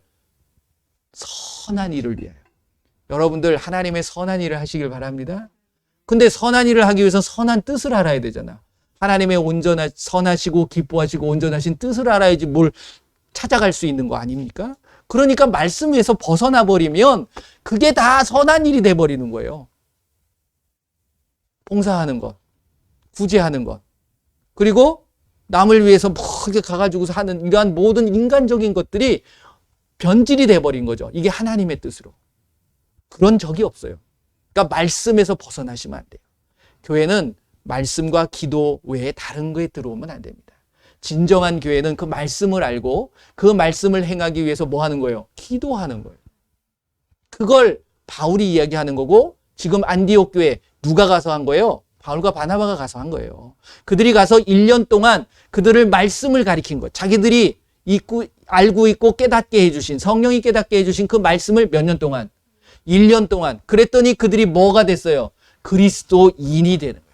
선한 일을 위하여. 여러분들 하나님의 선한 일을 하시길 바랍니다. 근데 선한 일을 하기 위해서 선한 뜻을 알아야 되잖아. 하나님의 선하시고 기뻐하시고 온전하신 뜻을 알아야지 뭘 찾아갈 수 있는 거 아닙니까? 그러니까 말씀 위에서 벗어나 버리면 그게 다 선한 일이 돼 버리는 거예요. 봉사하는 것, 구제하는 것, 그리고 남을 위해서 뭐 이렇게 가가지고서 하는 이러한 모든 인간적인 것들이 변질이 돼 버린 거죠. 이게 하나님의 뜻으로. 그런 적이 없어요. 그러니까 말씀에서 벗어나시면 안 돼요. 교회는 말씀과 기도 외에 다른 거에 들어오면 안 됩니다. 진정한 교회는 그 말씀을 알고 그 말씀을 행하기 위해서 뭐 하는 거예요? 기도하는 거예요. 그걸 바울이 이야기하는 거고, 지금 안디옥 교회 누가 가서 한 거예요? 바울과 바나바가 가서 한 거예요. 그들이 가서 1년 동안 그들을 말씀을 가리킨 거예요. 자기들이 알고 있고 깨닫게 해주신, 성령이 깨닫게 해주신 그 말씀을 몇 년 동안? 1년 동안. 그랬더니 그들이 뭐가 됐어요? 그리스도인이 되는 거예요.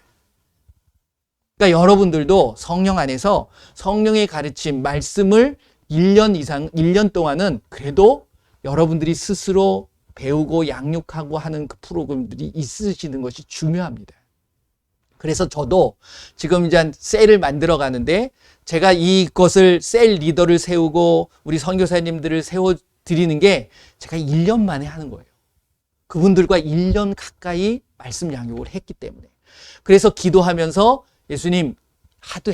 그러니까 여러분들도 성령 안에서 성령의 가르침, 말씀을 1년 동안은 그래도 여러분들이 스스로 배우고 양육하고 하는 그 프로그램들이 있으시는 것이 중요합니다. 그래서 저도 지금 이제 셀을 만들어 가는데, 제가 이것을 셀 리더를 세우고 우리 선교사님들을 세워드리는 게 제가 1년 만에 하는 거예요. 그분들과 1년 가까이 말씀 양육을 했기 때문에. 그래서 기도하면서 예수님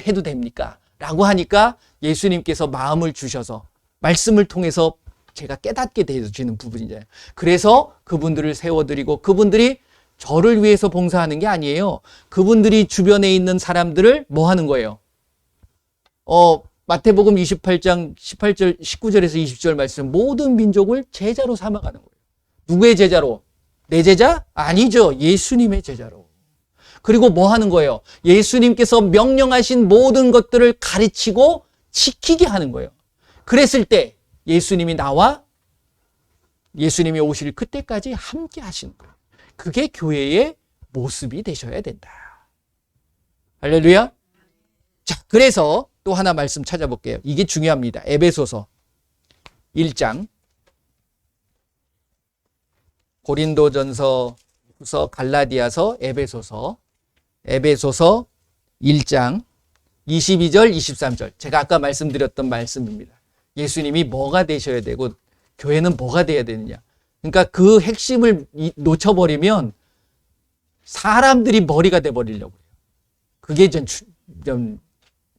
해도 됩니까? 라고 하니까 예수님께서 마음을 주셔서 말씀을 통해서 제가 깨닫게 되어지는 부분이잖아요. 그래서 그분들을 세워드리고, 그분들이 저를 위해서 봉사하는 게 아니에요. 그분들이 주변에 있는 사람들을 뭐 하는 거예요? 마태복음 28장 18절, 19절에서 20절 말씀, 모든 민족을 제자로 삼아가는 거예요. 누구의 제자로? 내 제자? 아니죠. 예수님의 제자로. 그리고 뭐 하는 거예요? 예수님께서 명령하신 모든 것들을 가르치고 지키게 하는 거예요. 그랬을 때 예수님이 나와 예수님이 오실 그때까지 함께 하시는 거예요. 그게 교회의 모습이 되셔야 된다. 할렐루야. 자, 그래서 또 하나 말씀 찾아볼게요. 이게 중요합니다. 에베소서 1장, 고린도전서, 후서, 갈라디아서, 에베소서 1장 22절, 23절. 제가 아까 말씀드렸던 말씀입니다. 예수님이 뭐가 되셔야 되고 교회는 뭐가 돼야 되느냐. 그러니까 그 핵심을 놓쳐버리면 사람들이 머리가 돼버리려고 해요. 그게 좀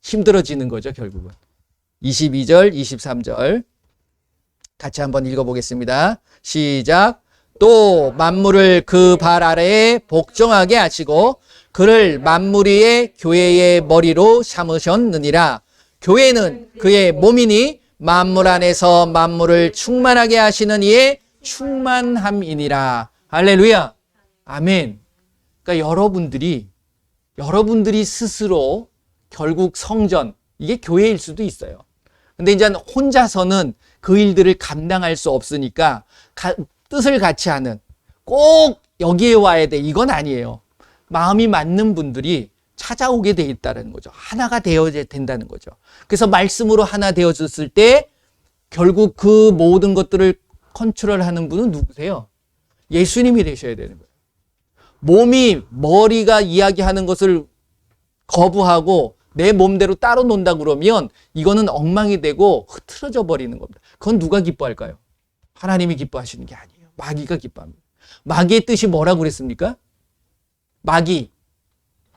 힘들어지는 거죠, 결국은. 22절, 23절 같이 한번 읽어보겠습니다. 시작. 또 만물을 그 발 아래에 복종하게 하시고 그를 만물 위의 교회의 머리로 삼으셨느니라. 교회는 그의 몸이니 만물 안에서 만물을 충만하게 하시는 이의 충만함이니라. 할렐루야. 아멘. 그러니까 여러분들이 스스로 결국 성전, 이게 교회일 수도 있어요. 근데 이제 혼자서는 그 일들을 감당할 수 없으니까 뜻을 같이 하는, 꼭 여기에 와야 돼, 이건 아니에요. 마음이 맞는 분들이 찾아오게 돼 있다는 거죠. 하나가 되어야 된다는 거죠. 그래서 말씀으로 하나 되어졌을 때 결국 그 모든 것들을 컨트롤하는 분은 누구세요? 예수님이 되셔야 되는 거예요. 머리가 이야기하는 것을 거부하고 내 몸대로 따로 논다 그러면 이거는 엉망이 되고 흐트러져 버리는 겁니다. 그건 누가 기뻐할까요? 하나님이 기뻐하시는 게 아니에요. 마귀가 기뻐합니다. 마귀의 뜻이 뭐라고 그랬습니까? 마귀,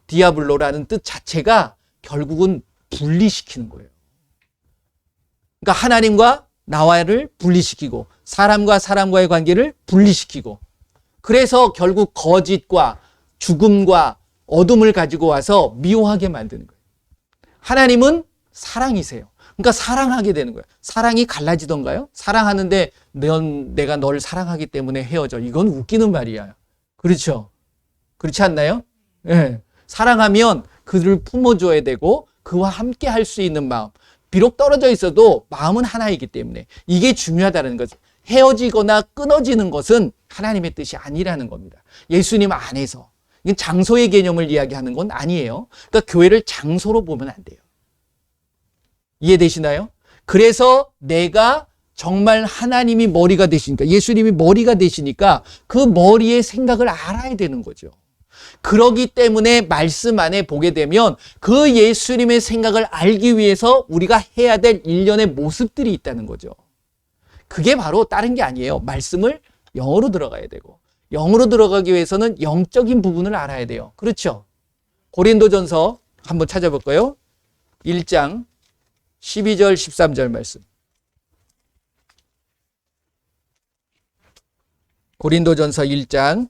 디아블로라는 뜻 자체가 결국은 분리시키는 거예요. 그러니까 하나님과 나와를 분리시키고 사람과 사람과의 관계를 분리시키고, 그래서 결국 거짓과 죽음과 어둠을 가지고 와서 미워하게 만드는 거예요. 하나님은 사랑이세요. 그러니까 사랑하게 되는 거예요. 사랑이 갈라지던가요? 사랑하는데 내가 너를 사랑하기 때문에 헤어져. 이건 웃기는 말이야. 그렇죠? 그렇지 않나요? 네. 사랑하면 그들을 품어줘야 되고 그와 함께 할 수 있는 마음. 비록 떨어져 있어도 마음은 하나이기 때문에 이게 중요하다는 거죠. 헤어지거나 끊어지는 것은 하나님의 뜻이 아니라는 겁니다. 예수님 안에서. 이건 장소의 개념을 이야기하는 건 아니에요. 그러니까 교회를 장소로 보면 안 돼요. 이해되시나요? 그래서 내가 정말 하나님이 머리가 되시니까, 예수님이 머리가 되시니까 그 머리의 생각을 알아야 되는 거죠. 그러기 때문에 말씀 안에 보게 되면 그 예수님의 생각을 알기 위해서 우리가 해야 될 일련의 모습들이 있다는 거죠. 그게 바로 다른 게 아니에요. 말씀을 영어로 들어가야 되고, 영으로 들어가기 위해서는 영적인 부분을 알아야 돼요. 그렇죠? 고린도전서 한번 찾아볼까요? 1장 12절 13절 말씀. 고린도전서 1장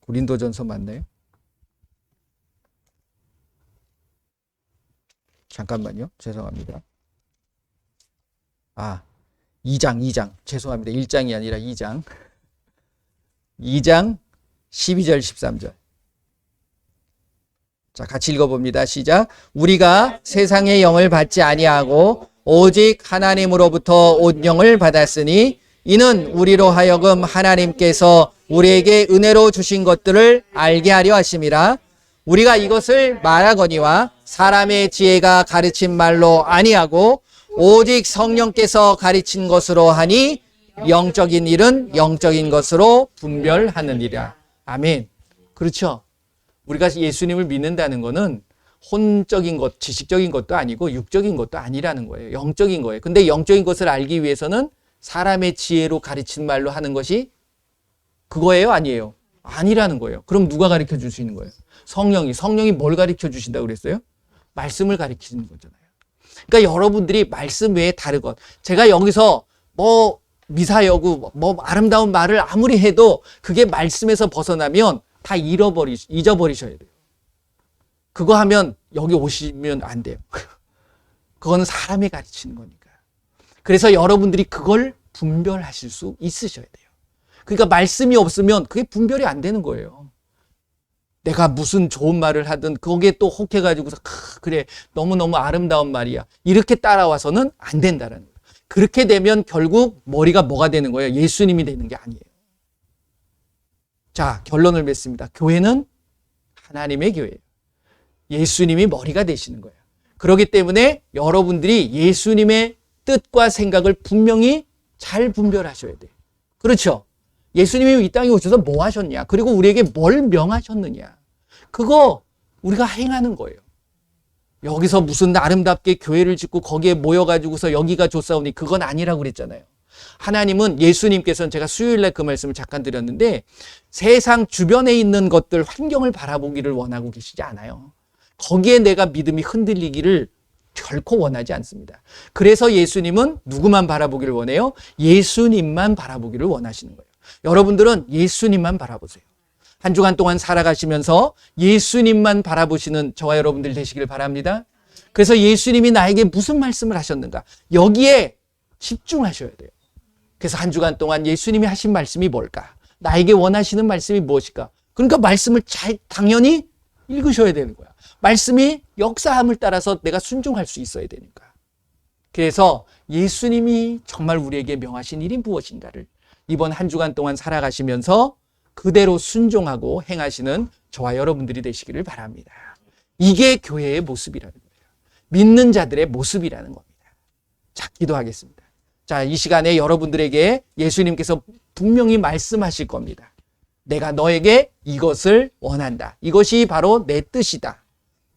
고린도전서 맞나요? 잠깐만요. 죄송합니다. 2장. 죄송합니다. 1장이 아니라 2장. 2장 12절 13절. 자, 같이 읽어봅니다. 시작. 우리가 세상의 영을 받지 아니하고 오직 하나님으로부터 온 영을 받았으니 이는 우리로 하여금 하나님께서 우리에게 은혜로 주신 것들을 알게 하려 하심이라. 우리가 이것을 말하거니와 사람의 지혜가 가르친 말로 아니하고 오직 성령께서 가르친 것으로 하니 영적인 일은 영적인 것으로 분별하느니라. 아멘. 그렇죠? 우리가 예수님을 믿는다는 것은 혼적인 것, 지식적인 것도 아니고 육적인 것도 아니라는 거예요. 영적인 거예요. 근데 영적인 것을 알기 위해서는 사람의 지혜로 가르친 말로 하는 것이 그거예요? 아니에요? 아니라는 거예요. 그럼 누가 가르쳐 줄 수 있는 거예요? 성령이 뭘 가르쳐 주신다고 그랬어요? 말씀을 가르치는 거잖아요. 그러니까 여러분들이 말씀 외에 다른 것, 제가 여기서 미사여구 아름다운 말을 아무리 해도 그게 말씀에서 벗어나면 다 잊어버리셔야 돼요. 그거 하면 여기 오시면 안 돼요. 그건 사람이 가르치는 거니까. 그래서 여러분들이 그걸 분별하실 수 있으셔야 돼요. 그러니까 말씀이 없으면 그게 분별이 안 되는 거예요. 내가 무슨 좋은 말을 하든 거기에 또 혹해가지고서 그래 너무너무 아름다운 말이야. 이렇게 따라와서는 안 된다는 거예요. 그렇게 되면 결국 머리가 뭐가 되는 거예요? 예수님이 되는 게 아니에요. 자, 결론을 맺습니다. 교회는 하나님의 교회예요. 예수님이 머리가 되시는 거예요. 그렇기 때문에 여러분들이 예수님의 뜻과 생각을 분명히 잘 분별하셔야 돼요. 그렇죠? 예수님이 이 땅에 오셔서 뭐 하셨냐? 그리고 우리에게 뭘 명하셨느냐? 그거 우리가 행하는 거예요. 여기서 무슨 아름답게 교회를 짓고 거기에 모여가지고서 여기가 좋사오니 그건 아니라고 그랬잖아요. 하나님은 예수님께서는 제가 수요일날 그 말씀을 잠깐 드렸는데 세상 주변에 있는 것들 환경을 바라보기를 원하고 계시지 않아요. 거기에 내가 믿음이 흔들리기를 결코 원하지 않습니다. 그래서 예수님은 누구만 바라보기를 원해요? 예수님만 바라보기를 원하시는 거예요. 여러분들은 예수님만 바라보세요. 한 주간 동안 살아가시면서 예수님만 바라보시는 저와 여러분들 되시길 바랍니다. 그래서 예수님이 나에게 무슨 말씀을 하셨는가? 여기에 집중하셔야 돼요. 그래서 한 주간 동안 예수님이 하신 말씀이 뭘까? 나에게 원하시는 말씀이 무엇일까? 그러니까 말씀을 잘 당연히 읽으셔야 되는 거야. 말씀이 역사함을 따라서 내가 순종할 수 있어야 되니까. 그래서 예수님이 정말 우리에게 명하신 일이 무엇인가를 이번 한 주간 동안 살아가시면서 그대로 순종하고 행하시는 저와 여러분들이 되시기를 바랍니다. 이게 교회의 모습이라는 거예요. 믿는 자들의 모습이라는 겁니다. 자, 기도하겠습니다. 자, 이 시간에 여러분들에게 예수님께서 분명히 말씀하실 겁니다. 내가 너에게 이것을 원한다. 이것이 바로 내 뜻이다.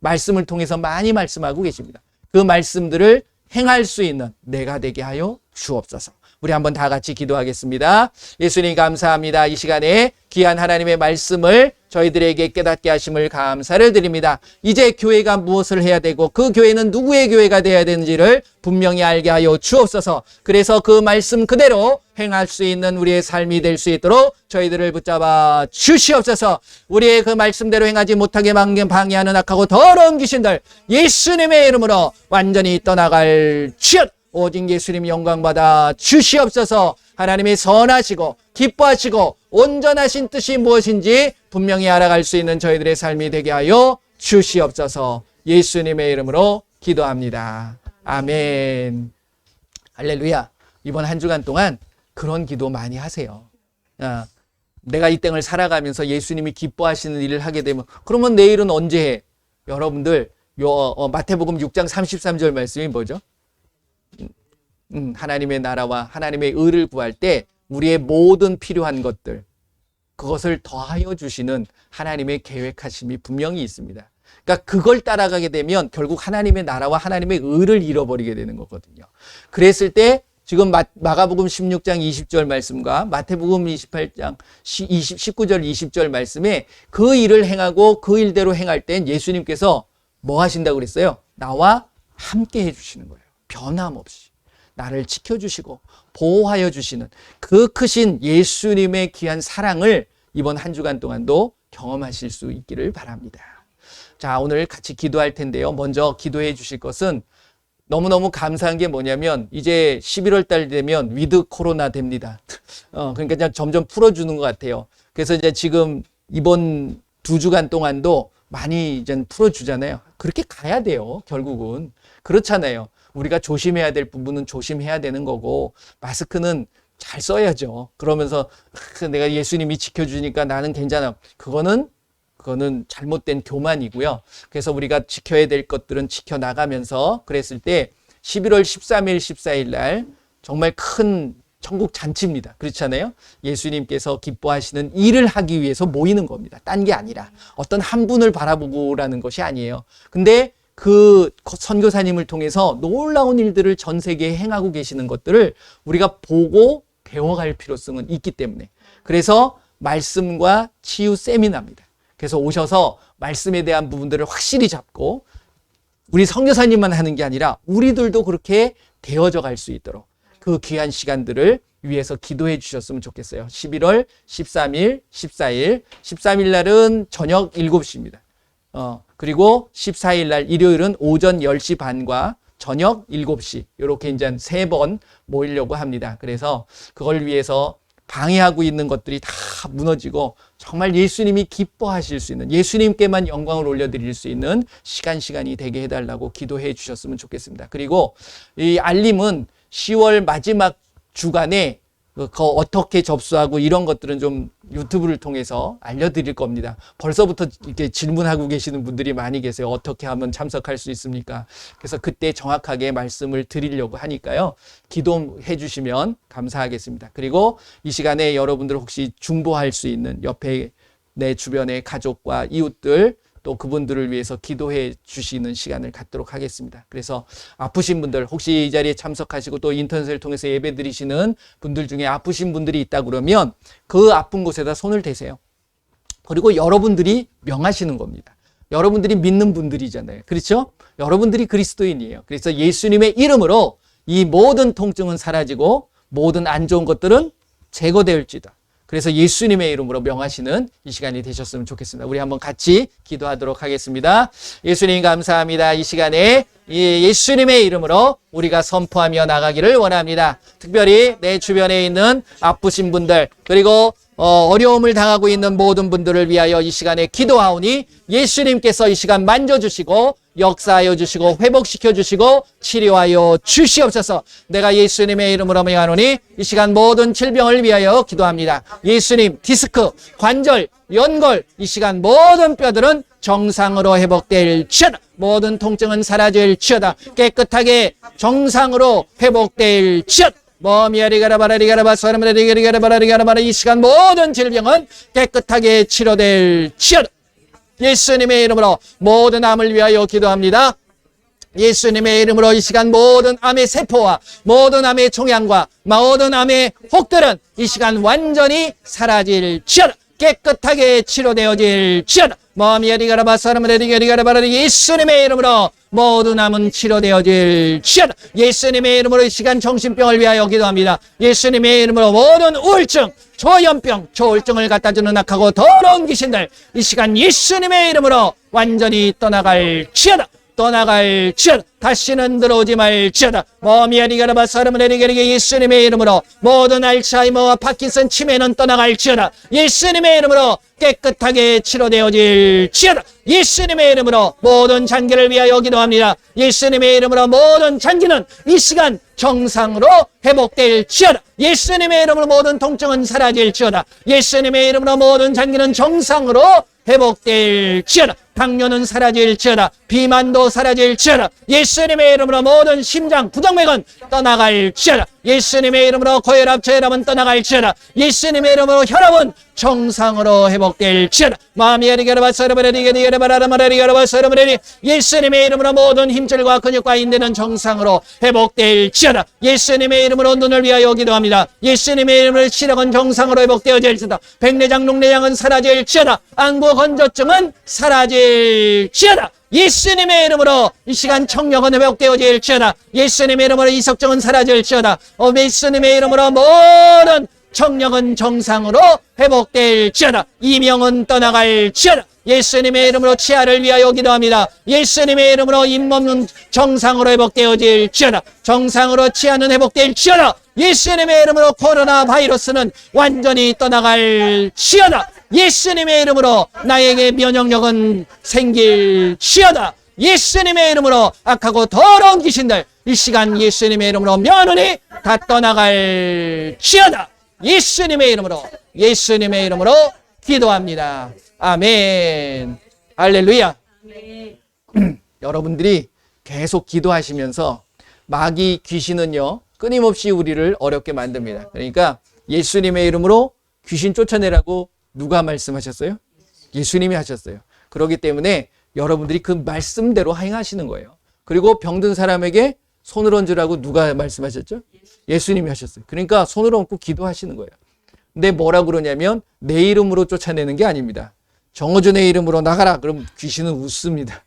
말씀을 통해서 많이 말씀하고 계십니다. 그 말씀들을 행할 수 있는 내가 되게 하여 주옵소서. 우리 한번 다 같이 기도하겠습니다. 예수님 감사합니다. 이 시간에 귀한 하나님의 말씀을 저희들에게 깨닫게 하심을 감사를 드립니다. 이제 교회가 무엇을 해야 되고 그 교회는 누구의 교회가 되어야 되는지를 분명히 알게 하여 주옵소서. 그래서 그 말씀 그대로 행할 수 있는 우리의 삶이 될 수 있도록 저희들을 붙잡아 주시옵소서. 우리의 그 말씀대로 행하지 못하게 방해하는 악하고 더러운 귀신들 예수님의 이름으로 완전히 떠나갈 지엇. 오직 예수님 영광받아 주시옵소서. 하나님이 선하시고 기뻐하시고 온전하신 뜻이 무엇인지 분명히 알아갈 수 있는 저희들의 삶이 되게 하여 주시옵소서. 예수님의 이름으로 기도합니다. 아멘. 할렐루야. 이번 한 주간 동안 그런 기도 많이 하세요. 내가 이 땅을 살아가면서 예수님이 기뻐하시는 일을 하게 되면 그러면 내일은 언제 해? 여러분들 마태복음 6장 33절 말씀이 뭐죠? 하나님의 나라와 하나님의 의를 구할 때 우리의 모든 필요한 것들 그것을 더하여 주시는 하나님의 계획하심이 분명히 있습니다. 그러니까 그걸 따라가게 되면 결국 하나님의 나라와 하나님의 의를 잃어버리게 되는 거거든요. 그랬을 때 지금 마가복음 16장 20절 말씀과 마태복음 28장 19절 20절 말씀에 그 일을 행하고 그 일대로 행할 땐 예수님께서 뭐 하신다고 그랬어요? 나와 함께 해주시는 거예요. 변함없이. 나를 지켜주시고 보호하여 주시는 그 크신 예수님의 귀한 사랑을 이번 한 주간 동안도 경험하실 수 있기를 바랍니다. 자, 오늘 같이 기도할 텐데요. 먼저 기도해 주실 것은 너무너무 감사한 게 뭐냐면 이제 11월 달 되면 위드 코로나 됩니다. 그러니까 그냥 점점 풀어주는 것 같아요. 그래서 이제 지금 이번 2주간 동안도 많이 이제 풀어주잖아요. 그렇게 가야 돼요. 결국은. 그렇잖아요. 우리가 조심해야 될 부분은 조심해야 되는 거고 마스크는 잘 써야죠. 그러면서 내가 예수님이 지켜주니까 나는 괜찮아. 그거는 잘못된 교만이고요. 그래서 우리가 지켜야 될 것들은 지켜나가면서 그랬을 때 11월 13일, 14일 날 정말 큰 천국 잔치입니다. 그렇잖아요. 예수님께서 기뻐하시는 일을 하기 위해서 모이는 겁니다. 딴 게 아니라 어떤 한 분을 바라보고라는 것이 아니에요. 근데 그 선교사님을 통해서 놀라운 일들을 전 세계에 행하고 계시는 것들을 우리가 보고 배워갈 필요성은 있기 때문에 그래서 말씀과 치유 세미나입니다. 그래서 오셔서 말씀에 대한 부분들을 확실히 잡고 우리 선교사님만 하는 게 아니라 우리들도 그렇게 되어져 갈 수 있도록 그 귀한 시간들을 위해서 기도해 주셨으면 좋겠어요. 11월 13일, 14일, 13일 날은 저녁 7시입니다. 그리고 14일 날 일요일은 오전 10시 반과 저녁 7시 이렇게 이제 한 3번 모이려고 합니다. 그래서 그걸 위해서 방해하고 있는 것들이 다 무너지고 정말 예수님이 기뻐하실 수 있는, 예수님께만 영광을 올려드릴 수 있는 시간이 되게 해달라고 기도해 주셨으면 좋겠습니다. 그리고 이 알림은 10월 마지막 주간에 어떻게 접수하고 이런 것들은 좀 유튜브를 통해서 알려드릴 겁니다. 벌써부터 이렇게 질문하고 계시는 분들이 많이 계세요. 어떻게 하면 참석할 수 있습니까? 그래서 그때 정확하게 말씀을 드리려고 하니까요. 기도해 주시면 감사하겠습니다. 그리고 이 시간에 여러분들 혹시 중보할 수 있는 옆에 내 주변의 가족과 이웃들 또 그분들을 위해서 기도해 주시는 시간을 갖도록 하겠습니다. 그래서 아프신 분들, 혹시 이 자리에 참석하시고 또 인터넷을 통해서 예배 드리시는 분들 중에 아프신 분들이 있다 그러면 그 아픈 곳에다 손을 대세요. 그리고 여러분들이 명하시는 겁니다. 여러분들이 믿는 분들이잖아요. 그렇죠? 여러분들이 그리스도인이에요. 그래서 예수님의 이름으로 이 모든 통증은 사라지고 모든 안 좋은 것들은 제거될지다. 그래서 예수님의 이름으로 명하시는 이 시간이 되셨으면 좋겠습니다. 우리 한번 같이 기도하도록 하겠습니다. 예수님 감사합니다. 이 시간에 예수님의 이름으로 우리가 선포하며 나가기를 원합니다. 특별히 내 주변에 있는 아프신 분들 그리고 어려움을 당하고 있는 모든 분들을 위하여 이 시간에 기도하오니 예수님께서 이 시간 만져주시고 역사하여 주시고 회복시켜 주시고 치료하여 주시옵소서. 내가 예수님의 이름으로 명하노니 이 시간 모든 질병을 위하여 기도합니다. 예수님, 디스크, 관절, 연골 이 시간 모든 뼈들은 정상으로 회복될지어다. 모든 통증은 사라질지어다. 깨끗하게 정상으로 회복될지어다. 이 시간 모든 질병은 깨끗하게 치료될지어다. 예수님의 이름으로 모든 암을 위하여 기도합니다. 예수님의 이름으로 이 시간 모든 암의 세포와 모든 암의 종양과 모든 암의 혹들은 이 시간 완전히 사라질지어다. 깨끗하게 치료되어질지어다. 예수님의 이름으로 모든 암은 치료되어질지어다. 예수님의 이름으로 이 시간 정신병을 위하여 기도합니다. 예수님의 이름으로 모든 우울증, 조현병, 조울증을 갖다주는 악하고 더러운 귀신들 이 시간 예수님의 이름으로 완전히 떠나갈지어다. 다시는 들어오지 말지어다. 예수님의 이름으로 모든 알츠하이머와 파킨슨 치매는 떠나갈지어다. 예수님의 이름으로 깨끗하게 치료되어질지어다. 예수님의 이름으로 모든 장기를 위하여 기도합니다. 예수님의 이름으로 모든 장기는 이 시간 정상으로 회복될지어다. 예수님의 이름으로 모든 통증은 사라질지어다. 예수님의 이름으로 모든 장기는 정상으로 회복될지어다. 당뇨는 사라질지어다. 비만도 사라질지어다. 예수님의 이름으로 모든 심장 부정맥은 떠나갈지어다. 예수님의 이름으로 고혈압, 저혈압은 떠나갈지어다. 예수님의 이름으로 혈압은 정상으로 회복될지어다. 예수님의 이름으로 모든 힘줄과 근육과 인대는 정상으로 회복될지어다. 예수님의 이름으로 눈을 위하여 기도합니다. 예수님의 이름으로 시력은 정상으로 회복되어질지어다. 백내장, 녹내장은 사라질지어다. 안구 건조증은 사라질지어다. 예수님의 이름으로 이 시간 청력은 회복되어질지어다. 예수님의 이름으로 이석증은 사라질지어다. 예수님의 이름으로 모든 청력은 정상으로 회복될지어다. 이명은 떠나갈지어다. 예수님의 이름으로 치아를 위하여 기도합니다. 예수님의 이름으로 잇몸은 정상으로 회복되어질지어다. 정상으로 치아는 회복될지어다. 예수님의 이름으로 코로나 바이러스는 완전히 떠나갈지어다. 예수님의 이름으로 나에게 면역력은 생길지어다. 예수님의 이름으로 악하고 더러운 귀신들 이 시간 예수님의 이름으로 면허니 다 떠나갈지어다. 예수님의 이름으로 기도합니다. 아멘. 할렐루야. 여러분들이 계속 기도하시면서 마귀 귀신은요 끊임없이 우리를 어렵게 만듭니다. 그러니까 예수님의 이름으로 귀신 쫓아내라고 누가 말씀하셨어요? 예수님이 하셨어요. 그렇기 때문에 여러분들이 그 말씀대로 행하시는 거예요. 그리고 병든 사람에게 손을 얹으라고 누가 말씀하셨죠? 예수님이 하셨어요. 그러니까 손을 얹고 기도하시는 거예요. 근데 뭐라 그러냐면 내 이름으로 쫓아내는 게 아닙니다. 정어준의 이름으로 나가라. 그럼 귀신은 웃습니다.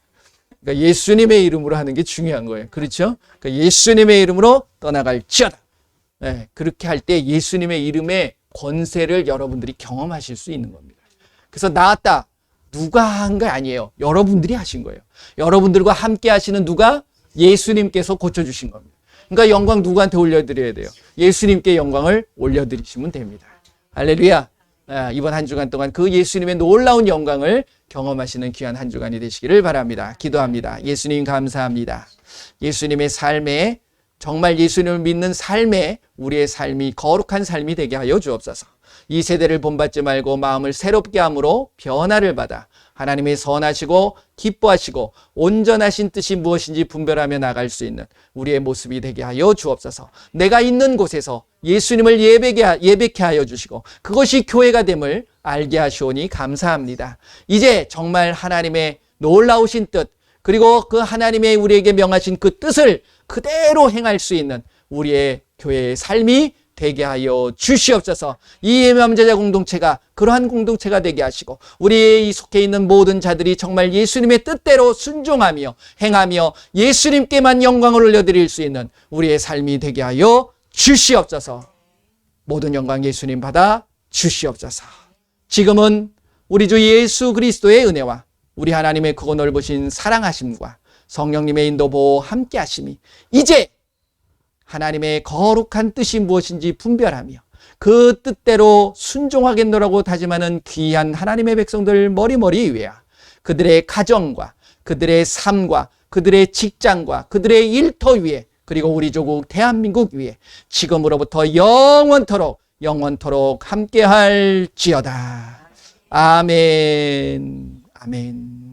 그러니까 예수님의 이름으로 하는 게 중요한 거예요. 그렇죠? 그러니까 예수님의 이름으로 떠나갈지어다. 네, 그렇게 할 때 예수님의 이름의 권세를 여러분들이 경험하실 수 있는 겁니다. 그래서 나았다. 누가 한 게 아니에요. 여러분들이 하신 거예요. 여러분들과 함께 하시는 누가? 예수님께서 고쳐주신 겁니다. 그러니까 영광 누구한테 올려드려야 돼요? 예수님께 영광을 올려드리시면 됩니다. 할렐루야. 이번 한 주간 동안 그 예수님의 놀라운 영광을 경험하시는 귀한 한 주간이 되시기를 바랍니다. 기도합니다. 예수님 감사합니다. 예수님의 삶에, 정말 예수님을 믿는 삶에 우리의 삶이 거룩한 삶이 되게 하여 주옵소서. 이 세대를 본받지 말고 마음을 새롭게 함으로 변화를 받아 하나님의 선하시고 기뻐하시고 온전하신 뜻이 무엇인지 분별하며 나갈 수 있는 우리의 모습이 되게 하여 주옵소서. 내가 있는 곳에서 예수님을 예배케 하여 주시고 그것이 교회가 됨을 알게 하시오니 감사합니다. 이제 정말 하나님의 놀라우신 뜻, 그리고 그 하나님의 우리에게 명하신 그 뜻을 그대로 행할 수 있는 우리의 교회의 삶이 되게 하여 주시옵소서. 이 예배함제자 공동체가 그러한 공동체가 되게 하시고 우리 속해 있는 모든 자들이 정말 예수님의 뜻대로 순종하며 행하며 예수님께만 영광을 올려드릴 수 있는 우리의 삶이 되게 하여 주시옵소서. 모든 영광 예수님 받아 주시옵소서. 지금은 우리 주 예수 그리스도의 은혜와 우리 하나님의 크고 넓으신 사랑하심과 성령님의 인도 보호 함께 하심이 이제 하나님의 거룩한 뜻이 무엇인지 분별하며 그 뜻대로 순종하겠노라고 다짐하는 귀한 하나님의 백성들 머리머리 위에야 그들의 가정과 그들의 삶과 그들의 직장과 그들의 일터 위에 그리고 우리 조국 대한민국 위에 지금으로부터 영원토록 함께할지어다. 아멘. 아멘.